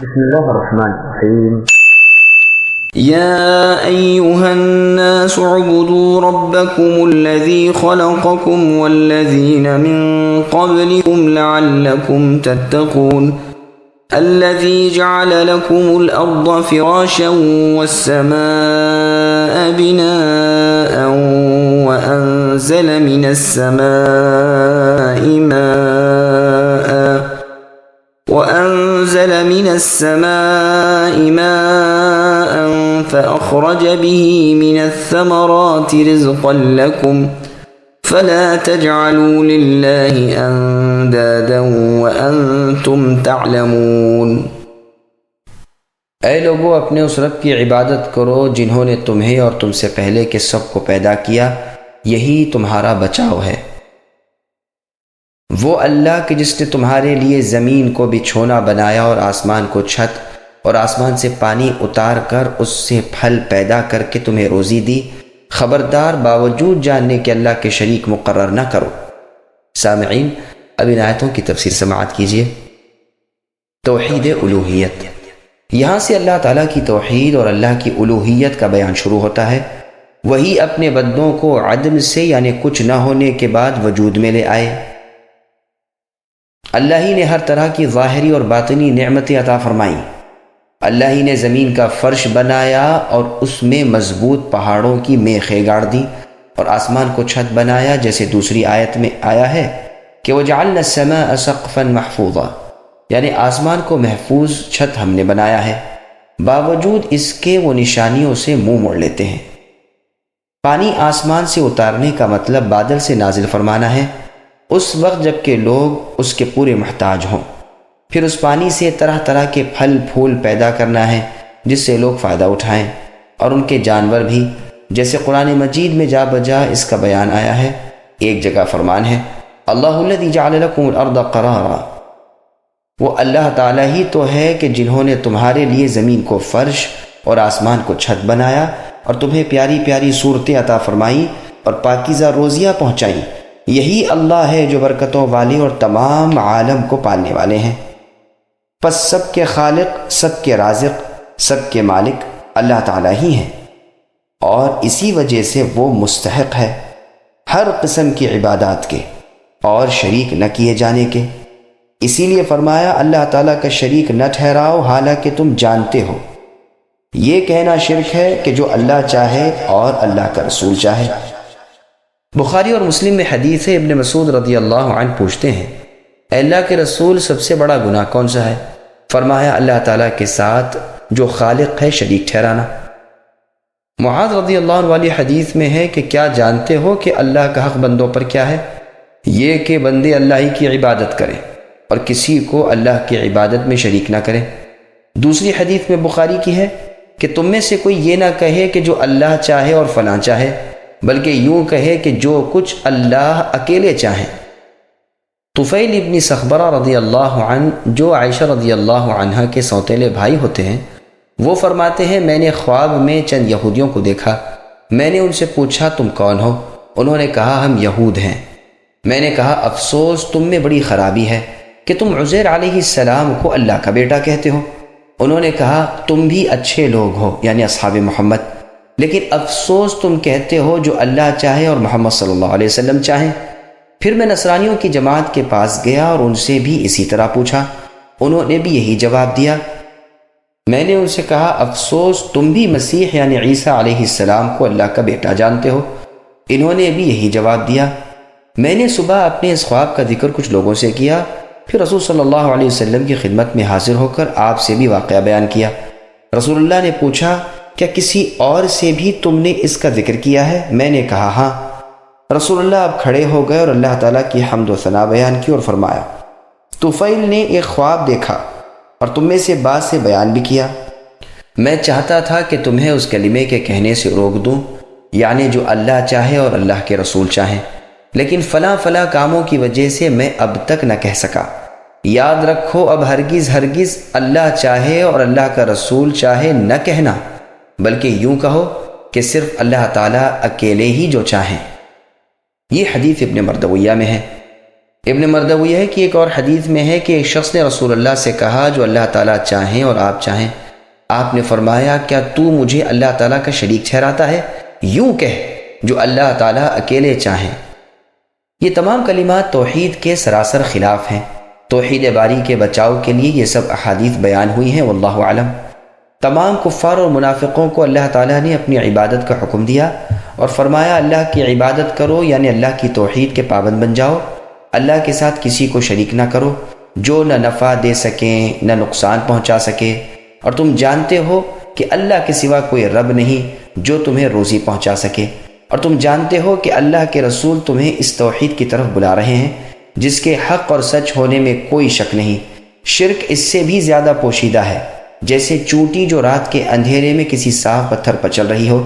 بسم الله الرحمن الرحيم. يا أيها الناس اعبدوا ربكم الذي خلقكم والذين من قبلكم لعلكم تتقون الذي جعل لكم الأرض فراشا والسماء بناء وأنزل من السماء ماء فأخرج به من الثمرات رزقا لكم فلا تجعلوا لله أندادا وأنتم تعلمون۔ اے لوگو، اپنے اس رب کی عبادت کرو جنہوں نے تمہیں اور تم سے پہلے کے سب کو پیدا کیا، یہی تمہارا بچاؤ ہے۔ وہ اللہ کہ جس نے تمہارے لیے زمین کو بچھونا بنایا اور آسمان کو چھت اور آسمان سے پانی اتار کر اس سے پھل پیدا کر کے تمہیں روزی دی، خبردار باوجود جاننے کہ اللہ کے شریک مقرر نہ کرو۔ سامعین، اب ان آیتوں کی تفسیر سماعت کیجیے۔ توحید الوہیت، یہاں سے اللہ تعالیٰ کی توحید اور اللہ کی الوہیت کا بیان شروع ہوتا ہے۔ وہی اپنے بندوں کو عدم سے یعنی کچھ نہ ہونے کے بعد وجود میں لے آئے۔ اللہ ہی نے ہر طرح کی ظاہری اور باطنی نعمتیں عطا فرمائیں۔ اللہ ہی نے زمین کا فرش بنایا اور اس میں مضبوط پہاڑوں کی میخیں گاڑ دی، اور آسمان کو چھت بنایا، جیسے دوسری آیت میں آیا ہے کہ وَجَعَلْنَا السَّمَاءَ سَقْفًا مَحْفُوظًا، یعنی آسمان کو محفوظ چھت ہم نے بنایا ہے۔ باوجود اس کے وہ نشانیوں سے منہ موڑ لیتے ہیں۔ پانی آسمان سے اتارنے کا مطلب بادل سے نازل فرمانا ہے، اس وقت جب کہ لوگ اس کے پورے محتاج ہوں۔ پھر اس پانی سے طرح طرح کے پھل پھول پیدا کرنا ہے جس سے لوگ فائدہ اٹھائیں، اور ان کے جانور بھی، جیسے قرآن مجید میں جا بجا اس کا بیان آیا ہے۔ ایک جگہ فرمان ہے اللہ الذی جعل لکم الارض قرارا، وہ اللہ تعالیٰ ہی تو ہے کہ جنہوں نے تمہارے لیے زمین کو فرش اور آسمان کو چھت بنایا، اور تمہیں پیاری پیاری صورتیں عطا فرمائیں اور پاکیزہ روزیاں پہنچائیں۔ یہی اللہ ہے جو برکتوں والے اور تمام عالم کو پالنے والے ہیں۔ پس سب کے خالق، سب کے رازق، سب کے مالک اللہ تعالیٰ ہی ہیں، اور اسی وجہ سے وہ مستحق ہے ہر قسم کی عبادات کے اور شریک نہ کیے جانے کے۔ اسی لیے فرمایا اللہ تعالیٰ کا شریک نہ ٹھہراؤ حالانکہ تم جانتے ہو۔ یہ کہنا شرک ہے کہ جو اللہ چاہے اور اللہ کا رسول چاہے۔ بخاری اور مسلم میں حدیث ہے، ابن مسعود رضی اللہ عنہ پوچھتے ہیں اے اللہ کے رسول، سب سے بڑا گناہ کون سا ہے؟ فرمایا اللہ تعالیٰ کے ساتھ جو خالق ہے شریک ٹھہرانا۔ معاذ رضی اللہ عنہ والی حدیث میں ہے کہ کیا جانتے ہو کہ اللہ کا حق بندوں پر کیا ہے؟ یہ کہ بندے اللہ ہی کی عبادت کریں اور کسی کو اللہ کی عبادت میں شریک نہ کریں۔ دوسری حدیث میں بخاری کی ہے کہ تم میں سے کوئی یہ نہ کہے کہ جو اللہ چاہے اور فلاں چاہے، بلکہ یوں کہے کہ جو کچھ اللہ اکیلے چاہیں۔ طفیل ابن سخبرہ رضی اللہ عنہ، جو عائشہ رضی اللہ عنہ کے سوتیلے بھائی ہوتے ہیں، وہ فرماتے ہیں میں نے خواب میں چند یہودیوں کو دیکھا۔ میں نے ان سے پوچھا تم کون ہو؟ انہوں نے کہا ہم یہود ہیں۔ میں نے کہا افسوس، تم میں بڑی خرابی ہے کہ تم عزیر علیہ السلام کو اللہ کا بیٹا کہتے ہو۔ انہوں نے کہا تم بھی اچھے لوگ ہو، یعنی اصحاب محمد، لیکن افسوس تم کہتے ہو جو اللہ چاہے اور محمد صلی اللہ علیہ وسلم چاہیں۔ پھر میں نصرانیوں کی جماعت کے پاس گیا اور ان سے بھی اسی طرح پوچھا، انہوں نے بھی یہی جواب دیا۔ میں نے ان سے کہا افسوس، تم بھی مسیح یعنی عیسیٰ علیہ السلام کو اللہ کا بیٹا جانتے ہو۔ انہوں نے بھی یہی جواب دیا۔ میں نے صبح اپنے اس خواب کا ذکر کچھ لوگوں سے کیا، پھر رسول صلی اللہ علیہ وسلم کی خدمت میں حاضر ہو کر آپ سے بھی واقعہ بیان کیا۔ رسول اللہ نے پوچھا کیا کسی اور سے بھی تم نے اس کا ذکر کیا ہے؟ میں نے کہا ہاں۔ رسول اللہ اب کھڑے ہو گئے اور اللہ تعالیٰ کی حمد و ثنا بیان کی اور فرمایا طفیل نے ایک خواب دیکھا اور تم میں سے بعض سے بیان بھی کیا۔ میں چاہتا تھا کہ تمہیں اس کلمے کے کہنے سے روک دوں، یعنی جو اللہ چاہے اور اللہ کے رسول چاہیں، لیکن فلاں فلاں کاموں کی وجہ سے میں اب تک نہ کہہ سکا۔ یاد رکھو اب ہرگز ہرگز اللہ چاہے اور اللہ کا رسول چاہے نہ کہنا، بلکہ یوں کہو کہ صرف اللہ تعالیٰ اکیلے ہی جو چاہیں۔ یہ حدیث ابن مردویہ میں ہے۔ ابن مردویہ ہے کہ ایک اور حدیث میں ہے کہ ایک شخص نے رسول اللہ سے کہا جو اللہ تعالیٰ چاہیں اور آپ چاہیں، آپ نے فرمایا کیا تو مجھے اللہ تعالیٰ کا شریک ٹھہراتا ہے؟ یوں کہہ جو اللہ تعالیٰ اکیلے چاہیں۔ یہ تمام کلمات توحید کے سراسر خلاف ہیں۔ توحید باری کے بچاؤ کے لیے یہ سب احادیث بیان ہوئی ہیں، واللہ اعلم۔ تمام کفار اور منافقوں کو اللہ تعالیٰ نے اپنی عبادت کا حکم دیا اور فرمایا اللہ کی عبادت کرو، یعنی اللہ کی توحید کے پابند بن جاؤ، اللہ کے ساتھ کسی کو شریک نہ کرو جو نہ نفع دے سکیں نہ نقصان پہنچا سکے، اور تم جانتے ہو کہ اللہ کے سوا کوئی رب نہیں جو تمہیں روزی پہنچا سکے، اور تم جانتے ہو کہ اللہ کے رسول تمہیں اس توحید کی طرف بلا رہے ہیں جس کے حق اور سچ ہونے میں کوئی شک نہیں۔ شرک اس سے بھی زیادہ پوشیدہ ہے، جیسے چونٹی جو رات کے اندھیرے میں کسی صاف پتھر پر چل رہی ہو۔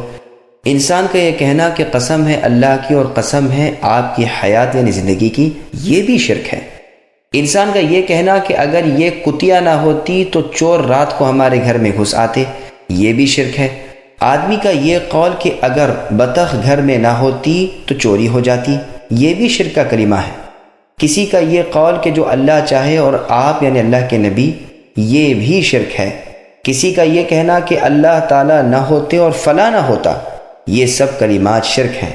انسان کا یہ کہنا کہ قسم ہے اللہ کی اور قسم ہے آپ کی حیات یعنی زندگی کی، یہ بھی شرک ہے۔ انسان کا یہ کہنا کہ اگر یہ کتیا نہ ہوتی تو چور رات کو ہمارے گھر میں گھس آتے، یہ بھی شرک ہے۔ آدمی کا یہ قول کہ اگر بطخ گھر میں نہ ہوتی تو چوری ہو جاتی، یہ بھی شرک کا کلمہ ہے۔ کسی کا یہ قول کہ جو اللہ چاہے اور آپ یعنی اللہ کے نبی، یہ بھی شرک ہے۔ کسی کا یہ کہنا کہ اللہ تعالیٰ نہ ہوتے اور فلاں نہ ہوتا، یہ سب کلمات شرک ہیں۔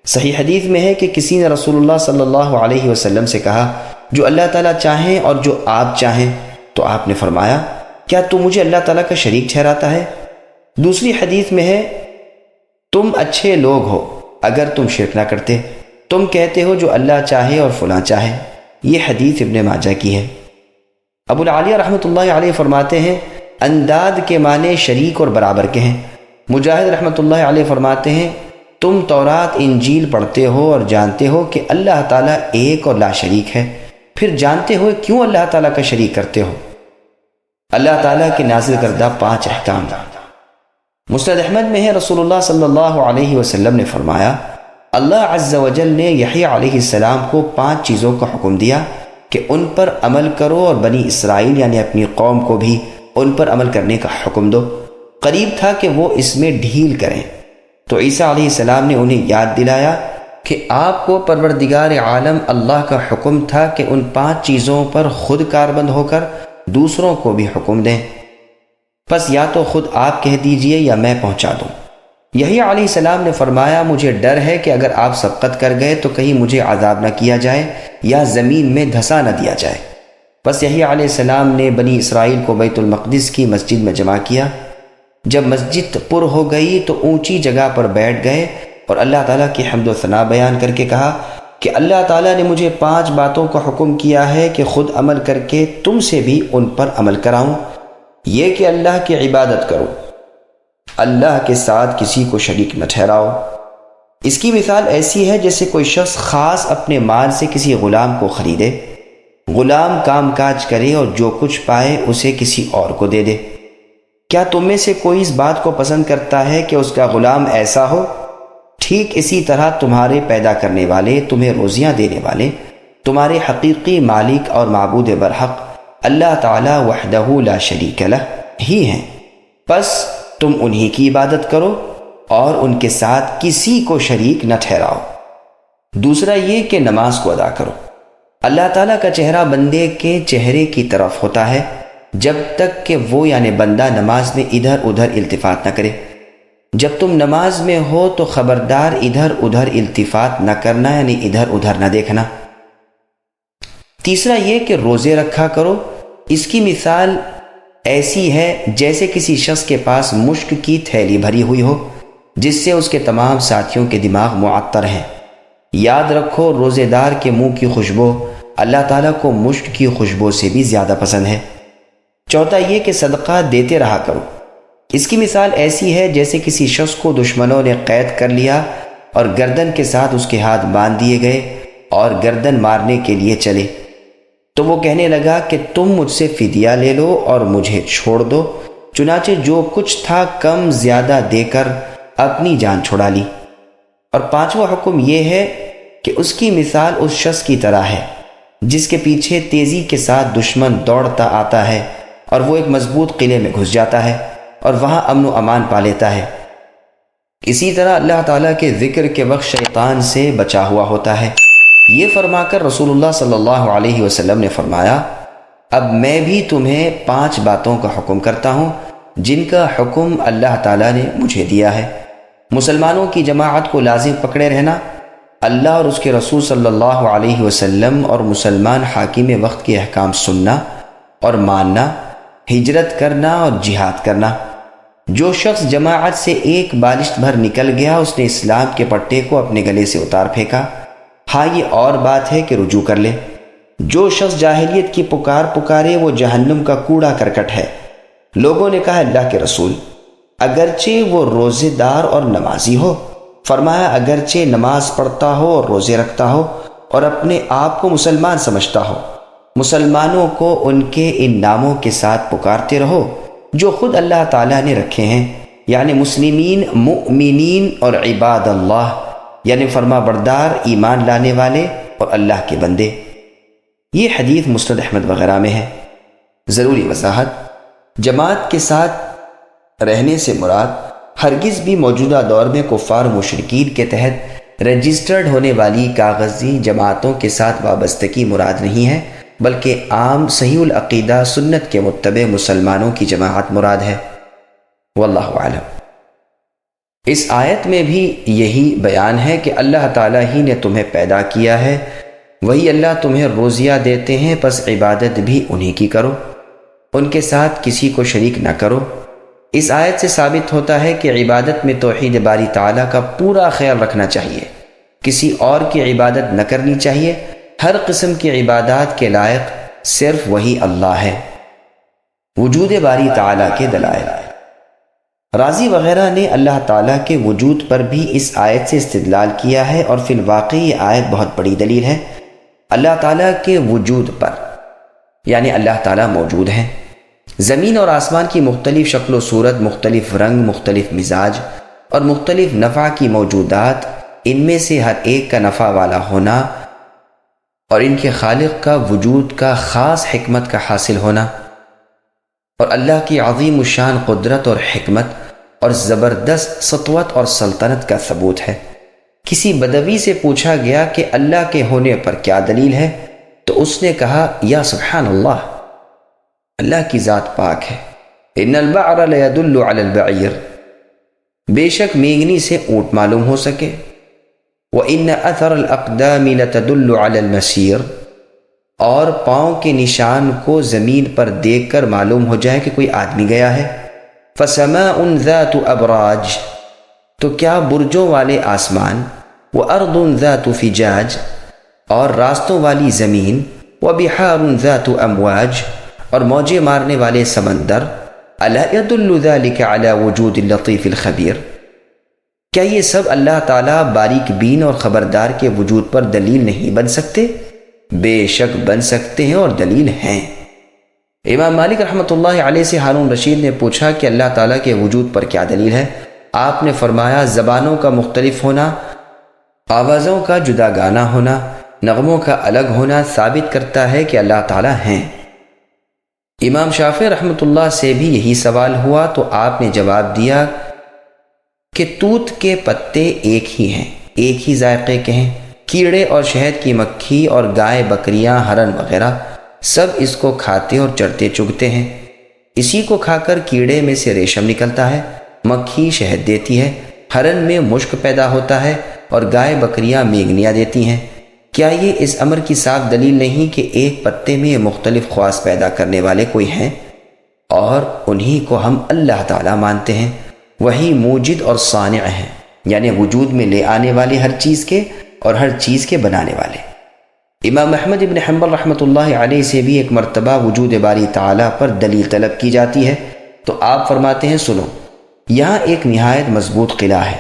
صحیح حدیث میں ہے کہ کسی نے رسول اللہ صلی اللہ علیہ وسلم سے کہا جو اللہ تعالیٰ چاہیں اور جو آپ چاہیں، تو آپ نے فرمایا کیا تو مجھے اللہ تعالیٰ کا شریک ٹھہراتا ہے؟ دوسری حدیث میں ہے تم اچھے لوگ ہو اگر تم شرک نہ کرتے، تم کہتے ہو جو اللہ چاہے اور فلاں چاہے۔ یہ حدیث ابن ماجہ کی ہے۔ ابو العالیہ رحمۃ اللہ علیہ فرماتے ہیں انداد کے معنی شریک اور برابر کے ہیں۔ مجاہد رحمۃ اللہ علیہ فرماتے ہیں تم تورات انجیل پڑھتے ہو اور جانتے ہو کہ اللہ تعالیٰ ایک اور لا شریک ہے، پھر جانتے ہو کیوں اللہ تعالیٰ کا شریک کرتے ہو؟ اللہ تعالیٰ کے نازل کردہ 5 احکام۔ مسند احمد میں ہے رسول اللہ صلی اللہ علیہ وسلم نے فرمایا اللہ عز و جل نے یحییٰ علیہ السلام کو 5 چیزوں کا حکم دیا کہ ان پر عمل کرو اور بنی اسرائیل یعنی اپنی قوم کو بھی ان پر عمل کرنے کا حکم دو۔ قریب تھا کہ وہ اس میں ڈھیل کریں، تو عیسیٰ علیہ السلام نے انہیں یاد دلایا کہ آپ کو پروردگار عالم اللہ کا حکم تھا کہ ان 5 چیزوں پر خود کاربند ہو کر دوسروں کو بھی حکم دیں، پس یا تو خود آپ کہہ دیجئے یا میں پہنچا دوں۔ یحییٰ علیہ السلام نے فرمایا مجھے ڈر ہے کہ اگر آپ سبقت کر گئے تو کہیں مجھے عذاب نہ کیا جائے یا زمین میں دھسا نہ دیا جائے۔ پس یحییٰ علیہ السلام نے بنی اسرائیل کو بیت المقدس کی مسجد میں جمع کیا۔ جب مسجد پر ہو گئی تو اونچی جگہ پر بیٹھ گئے اور اللہ تعالیٰ کی حمد و ثنا بیان کر کے کہا کہ اللہ تعالیٰ نے مجھے 5 باتوں کا حکم کیا ہے کہ خود عمل کر کے تم سے بھی ان پر عمل کراؤں۔ یہ کہ اللہ کی عبادت کرو، اللہ کے ساتھ کسی کو شریک نہ ٹھہراؤ۔ اس کی مثال ایسی ہے جیسے کوئی شخص خاص اپنے مال سے کسی غلام کو خریدے، غلام کام کاج کرے اور جو کچھ پائے اسے کسی اور کو دے دے۔ کیا تم میں سے کوئی اس بات کو پسند کرتا ہے کہ اس کا غلام ایسا ہو؟ ٹھیک اسی طرح تمہارے پیدا کرنے والے، تمہیں روزیاں دینے والے، تمہارے حقیقی مالک اور معبود برحق اللہ تعالی وحدہ لا شریک لہ ہی ہیں، پس تم انہی کی عبادت کرو اور ان کے ساتھ کسی کو شریک نہ ٹھہراؤ۔ دوسرا یہ کہ نماز کو ادا کرو۔ اللہ تعالیٰ کا چہرہ بندے کے چہرے کی طرف ہوتا ہے جب تک کہ وہ یعنی بندہ نماز میں ادھر ادھر التفات نہ کرے۔ جب تم نماز میں ہو تو خبردار ادھر ادھر التفات نہ کرنا یعنی ادھر ادھر نہ دیکھنا۔ تیسرا یہ کہ روزے رکھا کرو۔ اس کی مثال ایسی ہے جیسے کسی شخص کے پاس مشک کی تھیلی بھری ہوئی ہو جس سے اس کے تمام ساتھیوں کے دماغ معطر ہیں۔ یاد رکھو روزے دار کے منہ کی خوشبو اللہ تعالیٰ کو مشک کی خوشبو سے بھی زیادہ پسند ہے۔ چوتھا یہ کہ صدقہ دیتے رہا کرو۔ اس کی مثال ایسی ہے جیسے کسی شخص کو دشمنوں نے قید کر لیا اور گردن کے ساتھ اس کے ہاتھ باندھ دیے گئے اور گردن مارنے کے لیے چلے، تو وہ کہنے لگا کہ تم مجھ سے فدیہ لے لو اور مجھے چھوڑ دو، چنانچہ جو کچھ تھا کم زیادہ دے کر اپنی جان چھڑا لی۔ اور 5واں حکم یہ ہے کہ اس کی مثال اس شخص کی طرح ہے جس کے پیچھے تیزی کے ساتھ دشمن دوڑتا آتا ہے اور وہ ایک مضبوط قلعے میں گھس جاتا ہے اور وہاں امن و امان پا لیتا ہے۔ اسی طرح اللہ تعالیٰ کے ذکر کے وقت شیطان سے بچا ہوا ہوتا ہے۔ یہ فرما کر رسول اللہ صلی اللہ علیہ وسلم نے فرمایا، اب میں بھی تمہیں 5 باتوں کا حکم کرتا ہوں جن کا حکم اللہ تعالیٰ نے مجھے دیا ہے۔ مسلمانوں کی جماعت کو لازم پکڑے رہنا، اللہ اور اس کے رسول صلی اللہ علیہ وسلم اور مسلمان حاکم وقت کے احکام سننا اور ماننا، ہجرت کرنا اور جہاد کرنا۔ جو شخص جماعت سے ایک بالشت بھر نکل گیا، اس نے اسلام کے پٹے کو اپنے گلے سے اتار پھینکا۔ ہاں، یہ اور بات ہے کہ رجوع کر لے۔ جو شخص جاہلیت کی پکارے وہ جہنم کا کوڑا کرکٹ ہے۔ لوگوں نے کہا، اللہ کے رسول، اگرچہ وہ روزے دار اور نمازی ہو؟ فرمایا، اگرچہ نماز پڑھتا ہو اور روزے رکھتا ہو اور اپنے آپ کو مسلمان سمجھتا ہو، مسلمانوں کو ان کے ان ناموں کے ساتھ پکارتے رہو جو خود اللہ تعالیٰ نے رکھے ہیں، یعنی مسلمین، مؤمنین اور عباد اللہ، یعنی فرما بردار، ایمان لانے والے اور اللہ کے بندے۔ یہ حدیث مسند احمد وغیرہ میں ہے۔ ضروری وضاحت: جماعت کے ساتھ رہنے سے مراد ہرگز بھی موجودہ دور میں کفار و مشرکین کے تحت رجسٹرڈ ہونے والی کاغذی جماعتوں کے ساتھ وابستگی مراد نہیں ہے، بلکہ عام صحیح العقیدہ سنت کے متبع مسلمانوں کی جماعت مراد ہے۔ واللہ اعلم۔ اس آیت میں بھی یہی بیان ہے کہ اللہ تعالیٰ ہی نے تمہیں پیدا کیا ہے، وہی اللہ تمہیں روزیہ دیتے ہیں، پس عبادت بھی انہی کی کرو، ان کے ساتھ کسی کو شریک نہ کرو۔ اس آیت سے ثابت ہوتا ہے کہ عبادت میں توحید باری تعالیٰ کا پورا خیال رکھنا چاہیے، کسی اور کی عبادت نہ کرنی چاہیے۔ ہر قسم کی عبادات کے لائق صرف وہی اللہ ہے۔ وجود باری تعالیٰ کے دلائل: رازی وغیرہ نے اللہ تعالیٰ کے وجود پر بھی اس آیت سے استدلال کیا ہے، اور فی الواقع یہ آیت بہت بڑی دلیل ہے اللہ تعالیٰ کے وجود پر، یعنی اللہ تعالیٰ موجود ہیں۔ زمین اور آسمان کی مختلف شکل و صورت، مختلف رنگ، مختلف مزاج اور مختلف نفع کی موجودات، ان میں سے ہر ایک کا نفع والا ہونا اور ان کے خالق کا وجود کا خاص حکمت کا حاصل ہونا، اور اللہ کی عظیم الشان قدرت اور حکمت اور زبردست سطوت اور سلطنت کا ثبوت ہے۔ کسی بدوی سے پوچھا گیا کہ اللہ کے ہونے پر کیا دلیل ہے، تو اس نے کہا، یا سبحان اللہ، اللہ کی ذات پاک ہے۔ ان البعر لیدل علی البعیر، بے شک مینگنی سے اونٹ معلوم ہو سکے۔ وَإِنَّ أَثَرَ الْأَقْدَامِ لَتَدُلُّ عَلَى الْمَسِيرِ، اور پاؤں کے نشان کو زمین پر دیکھ کر معلوم ہو جائے کہ کوئی آدمی گیا ہے۔ فَسَمَاءٌ ذَاتُ أَبْرَاجٍ، تو کیا برجوں والے آسمان، وَأَرْضٌ ذَاتُ فِجَاجٍ، اور راستوں والی زمین، وَبِحَارٌ ذَاتُ أَمْوَاجٍ، اور موجیں مارنے والے سمندر، أَلَا يَدُلُّ ذَلِكَ عَلَى وُجُودِ اللَّطِيفِ الْخَبِيرِ، کیا یہ سب اللہ تعالیٰ باریک بین اور خبردار کے وجود پر دلیل نہیں بن سکتے؟ بے شک بن سکتے ہیں اور دلیل ہیں۔ امام مالک رحمۃ اللہ علیہ سے ہارون رشید نے پوچھا کہ اللہ تعالیٰ کے وجود پر کیا دلیل ہے؟ آپ نے فرمایا، زبانوں کا مختلف ہونا، آوازوں کا جدا گانا ہونا، نغموں کا الگ ہونا ثابت کرتا ہے کہ اللہ تعالیٰ ہیں۔ امام شافعی رحمۃ اللہ سے بھی یہی سوال ہوا تو آپ نے جواب دیا کہ توت کے پتے ایک ہی ہیں، ایک ہی ذائقے کے ہیں، کیڑے اور شہد کی مکھی اور گائے، بکریاں، ہرن وغیرہ سب اس کو کھاتے اور چرتے چگتے ہیں۔ اسی کو کھا کر کیڑے میں سے ریشم نکلتا ہے، مکھی شہد دیتی ہے، ہرن میں مشک پیدا ہوتا ہے اور گائے بکریاں میگنیاں دیتی ہیں۔ کیا یہ اس امر کی صاف دلیل نہیں کہ ایک پتے میں مختلف خواص پیدا کرنے والے کوئی ہیں، اور انہی کو ہم اللہ تعالیٰ مانتے ہیں؟ وہی موجد اور صانع ہیں، یعنی وجود میں لے آنے والے ہر چیز کے اور ہر چیز کے بنانے والے۔ امام احمد بن حنبل رحمۃ اللہ علیہ سے بھی ایک مرتبہ وجود باری تعالیٰ پر دلیل طلب کی جاتی ہے تو آپ فرماتے ہیں، سنو، یہاں ایک نہایت مضبوط قلعہ ہے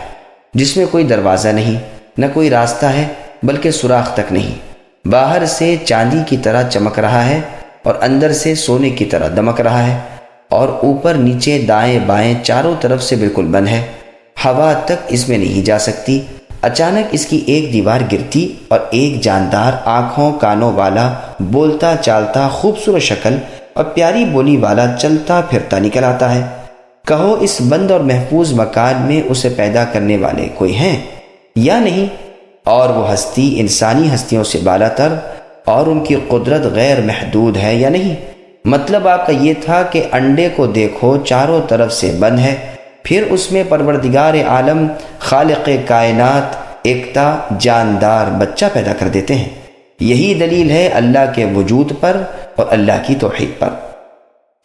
جس میں کوئی دروازہ نہیں، نہ کوئی راستہ ہے، بلکہ سوراخ تک نہیں۔ باہر سے چاندی کی طرح چمک رہا ہے اور اندر سے سونے کی طرح دمک رہا ہے، اور اوپر نیچے دائیں بائیں چاروں طرف سے بالکل بند ہے، ہوا تک اس میں نہیں جا سکتی۔ اچانک اس کی ایک دیوار گرتی اور ایک جاندار، آنکھوں کانوں والا، بولتا چالتا، خوبصورت شکل اور پیاری بولی والا چلتا پھرتا نکل آتا ہے۔ کہو اس بند اور محفوظ مکان میں اسے پیدا کرنے والے کوئی ہیں یا نہیں؟ اور وہ ہستی انسانی ہستیوں سے بالا تر اور ان کی قدرت غیر محدود ہے یا نہیں؟ مطلب آپ کا یہ تھا کہ انڈے کو دیکھو چاروں طرف سے بند ہے، پھر اس میں پروردگار عالم خالق کائنات ایکتا جاندار بچہ پیدا کر دیتے ہیں۔ یہی دلیل ہے اللہ کے وجود پر اور اللہ کی توحید پر۔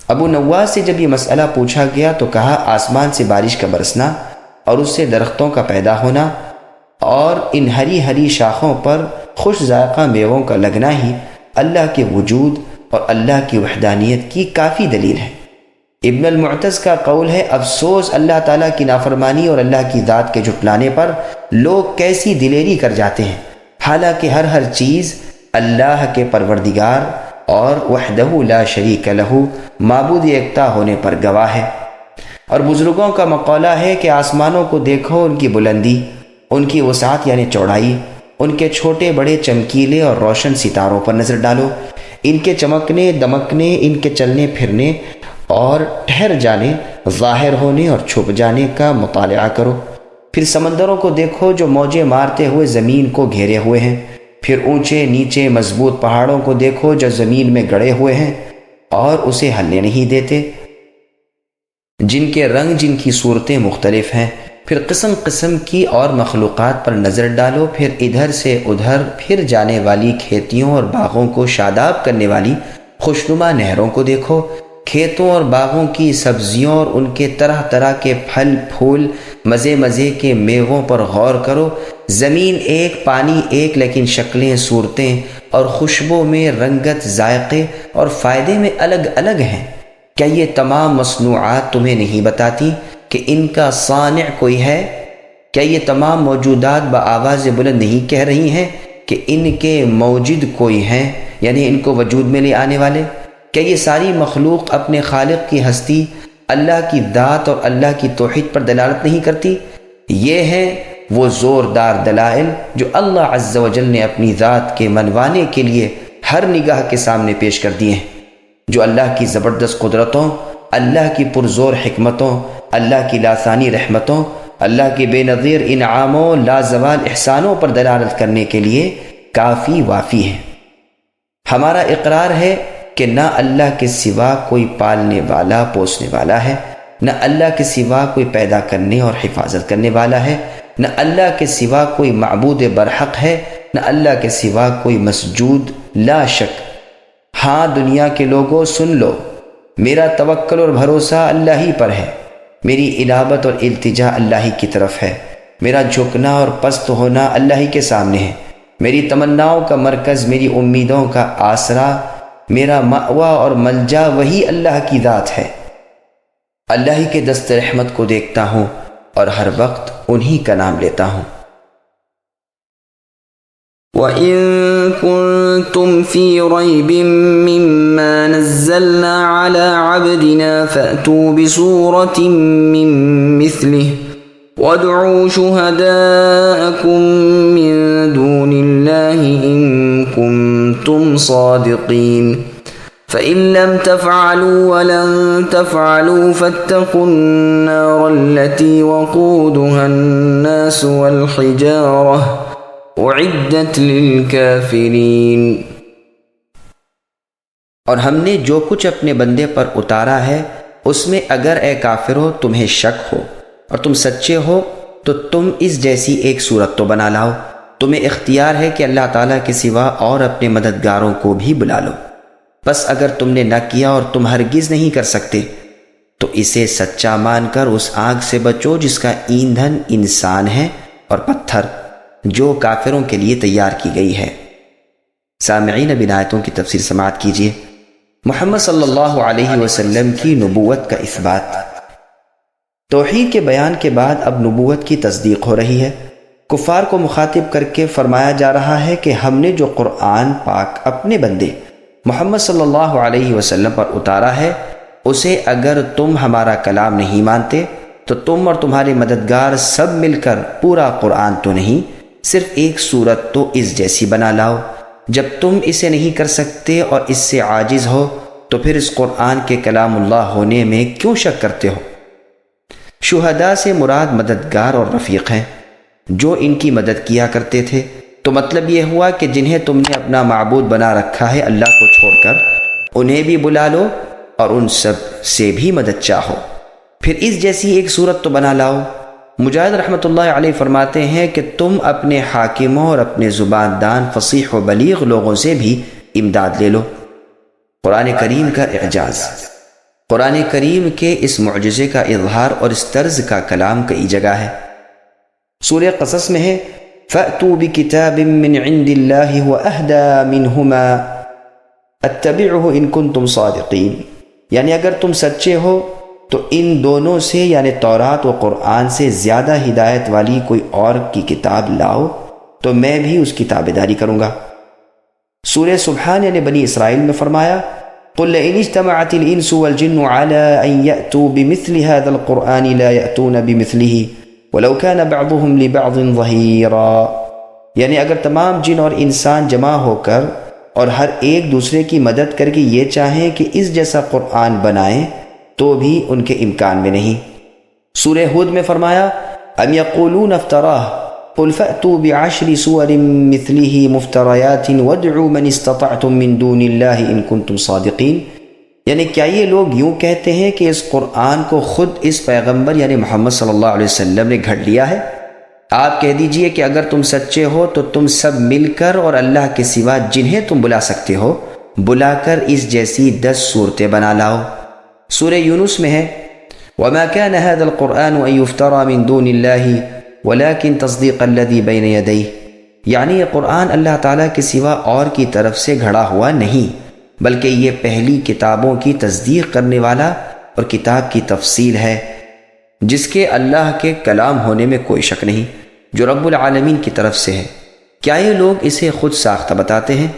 ابو نواس سے جب یہ مسئلہ پوچھا گیا تو کہا آسمان سے بارش کا برسنا اور اس سے درختوں کا پیدا ہونا اور ان ہری ہری شاخوں پر خوش ذائقہ میووں کا لگنا ہی اللہ کے وجود اور اللہ کی وحدانیت کی کافی دلیل ہے۔ ابن المعتز کا قول ہے، افسوس اللہ تعالیٰ کی نافرمانی اور اللہ کی ذات کے جھٹلانے پر لوگ کیسی دلیری کر جاتے ہیں، حالانکہ ہر چیز اللہ کے پروردگار اور وحدہ لا شریک لہ معبود یکتا ہونے پر گواہ ہے۔ اور بزرگوں کا مقولہ ہے کہ آسمانوں کو دیکھو، ان کی بلندی، ان کی وسعت یعنی چوڑائی، ان کے چھوٹے بڑے چمکیلے اور روشن ستاروں پر نظر ڈالو، ان کے چمکنے دمکنے، ان کے چلنے پھرنے اور ٹھہر جانے، ظاہر ہونے اور چھپ جانے کا مطالعہ کرو۔ پھر سمندروں کو دیکھو جو موجیں مارتے ہوئے زمین کو گھیرے ہوئے ہیں، پھر اونچے نیچے مضبوط پہاڑوں کو دیکھو جو زمین میں گڑے ہوئے ہیں اور اسے ہلنے نہیں دیتے، جن کے رنگ جن کی صورتیں مختلف ہیں۔ پھر قسم قسم کی اور مخلوقات پر نظر ڈالو، پھر ادھر سے ادھر پھر جانے والی کھیتیوں اور باغوں کو شاداب کرنے والی خوشنما نہروں کو دیکھو، کھیتوں اور باغوں کی سبزیوں اور ان کے طرح طرح کے پھل پھول مزے مزے کے میووں پر غور کرو۔ زمین ایک، پانی ایک، لیکن شکلیں، صورتیں اور خوشبو میں رنگت، ذائقے اور فائدے میں الگ الگ ہیں۔ کیا یہ تمام مصنوعات تمہیں نہیں بتاتی کہ ان کا صانع کوئی ہے؟ کیا یہ تمام موجودات بآواز بلند نہیں کہہ رہی ہیں کہ ان کے موجد کوئی ہیں، یعنی ان کو وجود میں لے آنے والے؟ کیا یہ ساری مخلوق اپنے خالق کی ہستی، اللہ کی ذات اور اللہ کی توحید پر دلالت نہیں کرتی؟ یہ ہیں وہ زوردار دلائل جو اللہ عز و جل نے اپنی ذات کے منوانے کے لیے ہر نگاہ کے سامنے پیش کر دیے ہیں، جو اللہ کی زبردست قدرتوں، اللہ کی پرزور حکمتوں، اللہ کی لاسانی رحمتوں، اللہ کے بے نظیر انعاموں، لازوال احسانوں پر دلالت کرنے کے لیے کافی وافی ہیں۔ ہمارا اقرار ہے کہ نہ اللہ کے سوا کوئی پالنے والا پوسنے والا ہے، نہ اللہ کے سوا کوئی پیدا کرنے اور حفاظت کرنے والا ہے، نہ اللہ کے سوا کوئی معبود برحق ہے، نہ اللہ کے سوا کوئی مسجود لا شک۔ ہاں دنیا کے لوگوں سن لو، میرا توکل اور بھروسہ اللہ ہی پر ہے، میری انابت اور التجا اللہ ہی کی طرف ہے، میرا جھکنا اور پست ہونا اللہ ہی کے سامنے ہے، میری تمناؤں کا مرکز، میری امیدوں کا آسرا، میرا مأویٰ اور ملجا وہی اللہ کی ذات ہے۔ اللہ ہی کے دست رحمت کو دیکھتا ہوں اور ہر وقت انہی کا نام لیتا ہوں۔ وَإِن كُنتُمْ فِي رَيْبٍ مِّمَّا نَزَّلْنَا عَلَىٰ عَبْدِنَا فَأْتُوا بِسُورَةٍ مِّن مِّثْلِهِ وَادْعُوا شُهَدَاءَكُم مِّن دُونِ اللَّهِ إِن كُنتُمْ صَادِقِينَ فَإِن لَّمْ تَفْعَلُوا وَلَن تَفْعَلُوا فَاتَّقُوا النَّارَ الَّتِي وَقُودُهَا النَّاسُ وَالْحِجَارَةُ اعدت للکافرین۔ اور ہم نے جو کچھ اپنے بندے پر اتارا ہے اس میں اگر اے کافرو تمہیں شک ہو اور تم سچے ہو تو تم اس جیسی ایک صورت تو بنا لاؤ۔ تمہیں اختیار ہے کہ اللہ تعالیٰ کے سوا اور اپنے مددگاروں کو بھی بلا لو۔ بس اگر تم نے نہ کیا اور تم ہرگز نہیں کر سکتے تو اسے سچا مان کر اس آگ سے بچو جس کا ایندھن انسان ہے اور پتھر، جو کافروں کے لیے تیار کی گئی ہے۔ سامعین اب ان آیتوں کی تفسیر سماعت کیجیے۔ محمد صلی اللہ علیہ وسلم کی نبوت کا اثبات۔ توحید کے بیان کے بعد اب نبوت کی تصدیق ہو رہی ہے۔ کفار کو مخاطب کر کے فرمایا جا رہا ہے کہ ہم نے جو قرآن پاک اپنے بندے محمد صلی اللہ علیہ وسلم پر اتارا ہے اسے اگر تم ہمارا کلام نہیں مانتے تو تم اور تمہارے مددگار سب مل کر پورا قرآن تو نہیں صرف ایک صورت تو اس جیسی بنا لاؤ۔ جب تم اسے نہیں کر سکتے اور اس سے عاجز ہو تو پھر اس قرآن کے کلام اللہ ہونے میں کیوں شک کرتے ہو؟ شہداء سے مراد مددگار اور رفیق ہیں۔ جو ان کی مدد کیا کرتے تھے۔ تو مطلب یہ ہوا کہ جنہیں تم نے اپنا معبود بنا رکھا ہے اللہ کو چھوڑ کر، انہیں بھی بلا لو اور ان سب سے بھی مدد چاہو، پھر اس جیسی ایک صورت تو بنا لاؤ۔ مجاہد رحمۃ اللہ علیہ فرماتے ہیں کہ تم اپنے حاکموں اور اپنے زبان دان فصیح و بلیغ لوگوں سے بھی امداد لے لو۔ قرآن کریم کا اعجاز۔ قرآن کریم کے اس معجزے کا اظہار اور اس طرز کا کلام کئی جگہ ہے۔ سورہ قصص میں ہے فَأْتُوا بِكِتَابٍ مِّنْ عِنْدِ اللَّهِ وَأَهْدَىٰ مِنْهُمَا اتَّبِعْهُ إِن كُنتُمْ صَادِقِينَ، یعنی اگر تم سچے ہو تو ان دونوں سے یعنی تورات و قرآن سے زیادہ ہدایت والی کوئی اور کی کتاب لاؤ تو میں بھی اس کی تابعداری کروں گا۔ سورہ سبحان یعنی بنی اسرائیل میں فرمایا قُلْ لَئِنِ اجْتَمَعَتِ الْإِنسُ وَالْجِنُّ عَلَىٰ أَن يَأْتُوا بِمِثْلِ هَٰذَا الْقُرْآنِ لَا يَأْتُونَ بِمِثْلِهِ وَلَوْ كَانَ بَعْضُهُمْ لِبَعْضٍ ظَهِيرًا، یعنی اگر تمام جن اور انسان جمع ہو کر اور ہر ایک دوسرے کی مدد کر کے یہ چاہیں کہ اس جیسا قرآن بنائیں تو بھی ان کے امکان میں نہیں۔ سورہ ہود میں فرمایا ام یقولون افتراہ قل فأتوا بعشر سور مثلہ مفتریات وادعوا من استطعتم من دون اللہ ان کنتم صادقین، یعنی کیا یہ لوگ یوں کہتے ہیں کہ اس قرآن کو خود اس پیغمبر یعنی محمد صلی اللہ علیہ وسلم نے گھڑ لیا ہے؟ آپ کہہ دیجئے کہ اگر تم سچے ہو تو تم سب مل کر اور اللہ کے سوا جنہیں تم بلا سکتے ہو بلا کر اس جیسی 10 صورتیں بنا لاؤ۔ سورہ یونس میں ہے وَمَا كَانَ هَذَا الْقُرْآنُ أَن يُفْتَرَىٰ مِن دُونِ اللَّهِ وَلَٰكِن تَصْدِيقَ الَّذِي بَيْنَ يَدَيْهِ، یعنی یہ قرآن اللہ تعالیٰ کے سوا اور کی طرف سے گھڑا ہوا نہیں بلکہ یہ پہلی کتابوں کی تصدیق کرنے والا اور کتاب کی تفصیل ہے جس کے اللہ کے کلام ہونے میں کوئی شک نہیں، جو رب العالمین کی طرف سے ہے۔ کیا یہ لوگ اسے خود ساختہ بتاتے ہیں؟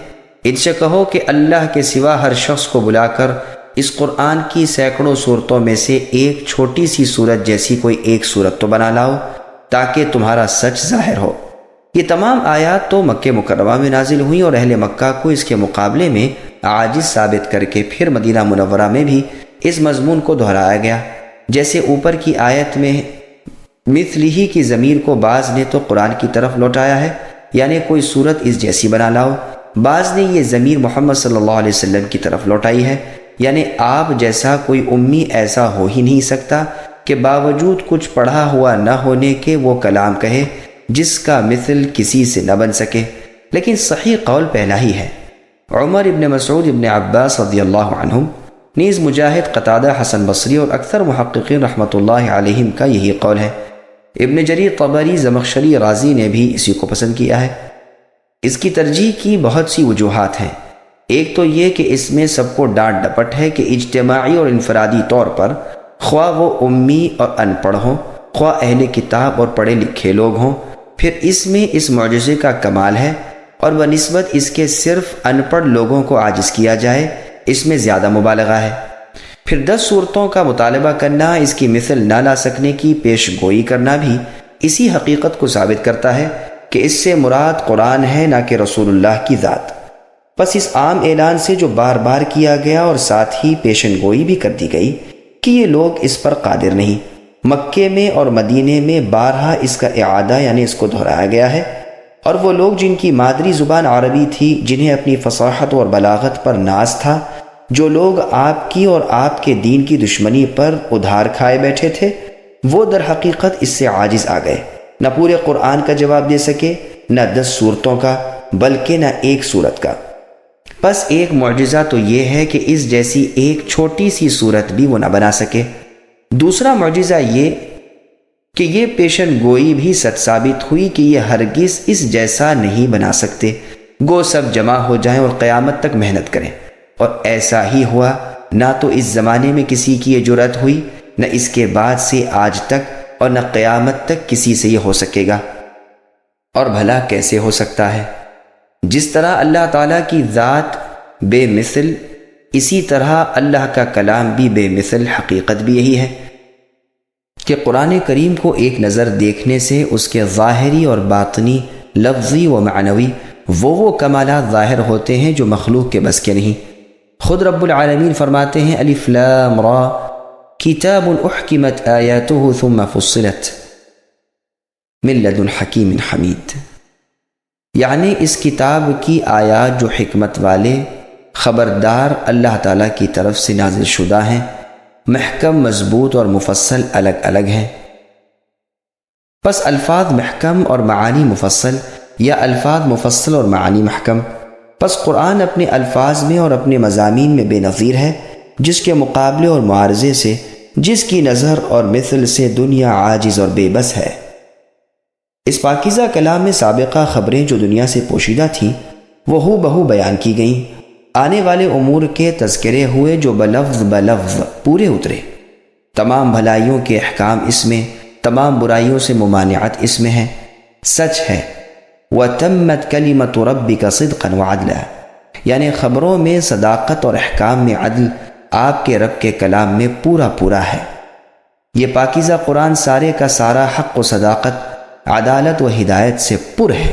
ان سے کہو کہ اللہ کے سوا ہر شخص کو بلا کر اس قرآن کی سینکڑوں صورتوں میں سے ایک چھوٹی سی صورت جیسی کوئی ایک صورت تو بنا لاؤ تاکہ تمہارا سچ ظاہر ہو۔ یہ تمام آیات تو مکہ مکرمہ میں نازل ہوئیں اور اہل مکہ کو اس کے مقابلے میں عاجز ثابت کر کے پھر مدینہ منورہ میں بھی اس مضمون کو دہرایا گیا۔ جیسے اوپر کی آیت میں مثلہ کی ضمیر کو بعض نے تو قرآن کی طرف لوٹایا ہے، یعنی کوئی صورت اس جیسی بنا لاؤ، بعض نے یہ ضمیر محمد صلی اللہ علیہ وسلم کی طرف لوٹائی ہے، یعنی آپ جیسا کوئی امی ایسا ہو ہی نہیں سکتا کہ باوجود کچھ پڑھا ہوا نہ ہونے کے وہ کلام کہے جس کا مثل کسی سے نہ بن سکے، لیکن صحیح قول پہلا ہی ہے۔ عمر ابن مسعود ابن عباس رضی اللہ عنہم، نیز مجاہد، قتادہ، حسن بصری اور اکثر محققین رحمۃ اللہ علیہم کا یہی قول ہے۔ ابن جریر طبری، زمخشری، رازی نے بھی اسی کو پسند کیا ہے۔ اس کی ترجیح کی بہت سی وجوہات ہیں۔ ایک تو یہ کہ اس میں سب کو ڈانٹ ڈپٹ ہے کہ اجتماعی اور انفرادی طور پر خواہ وہ امی اور ان پڑھ ہوں، خواہ اہل کتاب اور پڑھے لکھے لوگ ہوں، پھر اس میں اس معجزے کا کمال ہے، اور بنسبت اس کے صرف ان پڑھ لوگوں کو عاجز کیا جائے اس میں زیادہ مبالغہ ہے۔ پھر 10 صورتوں کا مطالبہ کرنا، اس کی مثل نہ لا سکنے کی پیش گوئی کرنا بھی اسی حقیقت کو ثابت کرتا ہے کہ اس سے مراد قرآن ہے نہ کہ رسول اللہ کی ذات۔ بس اس عام اعلان سے جو بار بار کیا گیا اور ساتھ ہی پیشن گوئی بھی کر دی گئی کہ یہ لوگ اس پر قادر نہیں، مکے میں اور مدینے میں بارہا اس کا اعادہ یعنی اس کو دہرایا گیا ہے، اور وہ لوگ جن کی مادری زبان عربی تھی، جنہیں اپنی فصاحت اور بلاغت پر ناز تھا، جو لوگ آپ کی اور آپ کے دین کی دشمنی پر ادھار کھائے بیٹھے تھے، وہ در حقیقت اس سے عاجز آ گئے، نہ پورے قرآن کا جواب دے سکے، نہ 10 صورتوں کا، بلکہ نہ ایک صورت کا۔ بس ایک معجزہ تو یہ ہے کہ اس جیسی ایک چھوٹی سی صورت بھی وہ نہ بنا سکے۔ دوسرا معجزہ یہ کہ یہ پیشن گوئی بھی سچ ثابت ہوئی کہ یہ ہرگز اس جیسا نہیں بنا سکتے، گو سب جمع ہو جائیں اور قیامت تک محنت کریں، اور ایسا ہی ہوا۔ نہ تو اس زمانے میں کسی کی یہ جرأت ہوئی، نہ اس کے بعد سے آج تک، اور نہ قیامت تک کسی سے یہ ہو سکے گا۔ اور بھلا کیسے ہو سکتا ہے؟ جس طرح اللہ تعالیٰ کی ذات بے مثل، اسی طرح اللہ کا کلام بھی بے مثل۔ حقیقت بھی یہی ہے کہ قرآن کریم کو ایک نظر دیکھنے سے اس کے ظاہری اور باطنی، لفظی و معنوی وہ کمالات ظاہر ہوتے ہیں جو مخلوق کے بس کے نہیں۔ خود رب العالمین فرماتے ہیں الف لام را کتاب احکمت آیاتہ ثم فصلت، من لدن حکیم حمید، یعنی اس کتاب کی آیات جو حکمت والے خبردار اللہ تعالیٰ کی طرف سے نازل شدہ ہیں، محکم، مضبوط اور مفصل الگ الگ ہیں۔ پس الفاظ محکم اور معانی مفصل، یا الفاظ مفصل اور معانی محکم۔ پس قرآن اپنے الفاظ میں اور اپنے مضامین میں بے نظیر ہے، جس کے مقابلے اور معارضے سے، جس کی نظر اور مثل سے دنیا عاجز اور بے بس ہے۔ اس پاکیزہ کلام میں سابقہ خبریں جو دنیا سے پوشیدہ تھیں وہ ہو بہو بیان کی گئیں، آنے والے امور کے تذکرے ہوئے جو بلفظ پورے اترے۔ تمام بھلائیوں کے احکام اس میں، تمام برائیوں سے ممانعت اس میں ہے۔ سچ ہے وَتَمَّتْ كَلِمَةُ رَبِّكَ صِدْقًا وَعَدْلًا، یعنی خبروں میں صداقت اور احکام میں عدل آپ کے رب کے کلام میں پورا ہے۔ یہ پاکیزہ قرآن سارے کا سارا حق و صداقت، عدالت و ہدایت سے پر ہے۔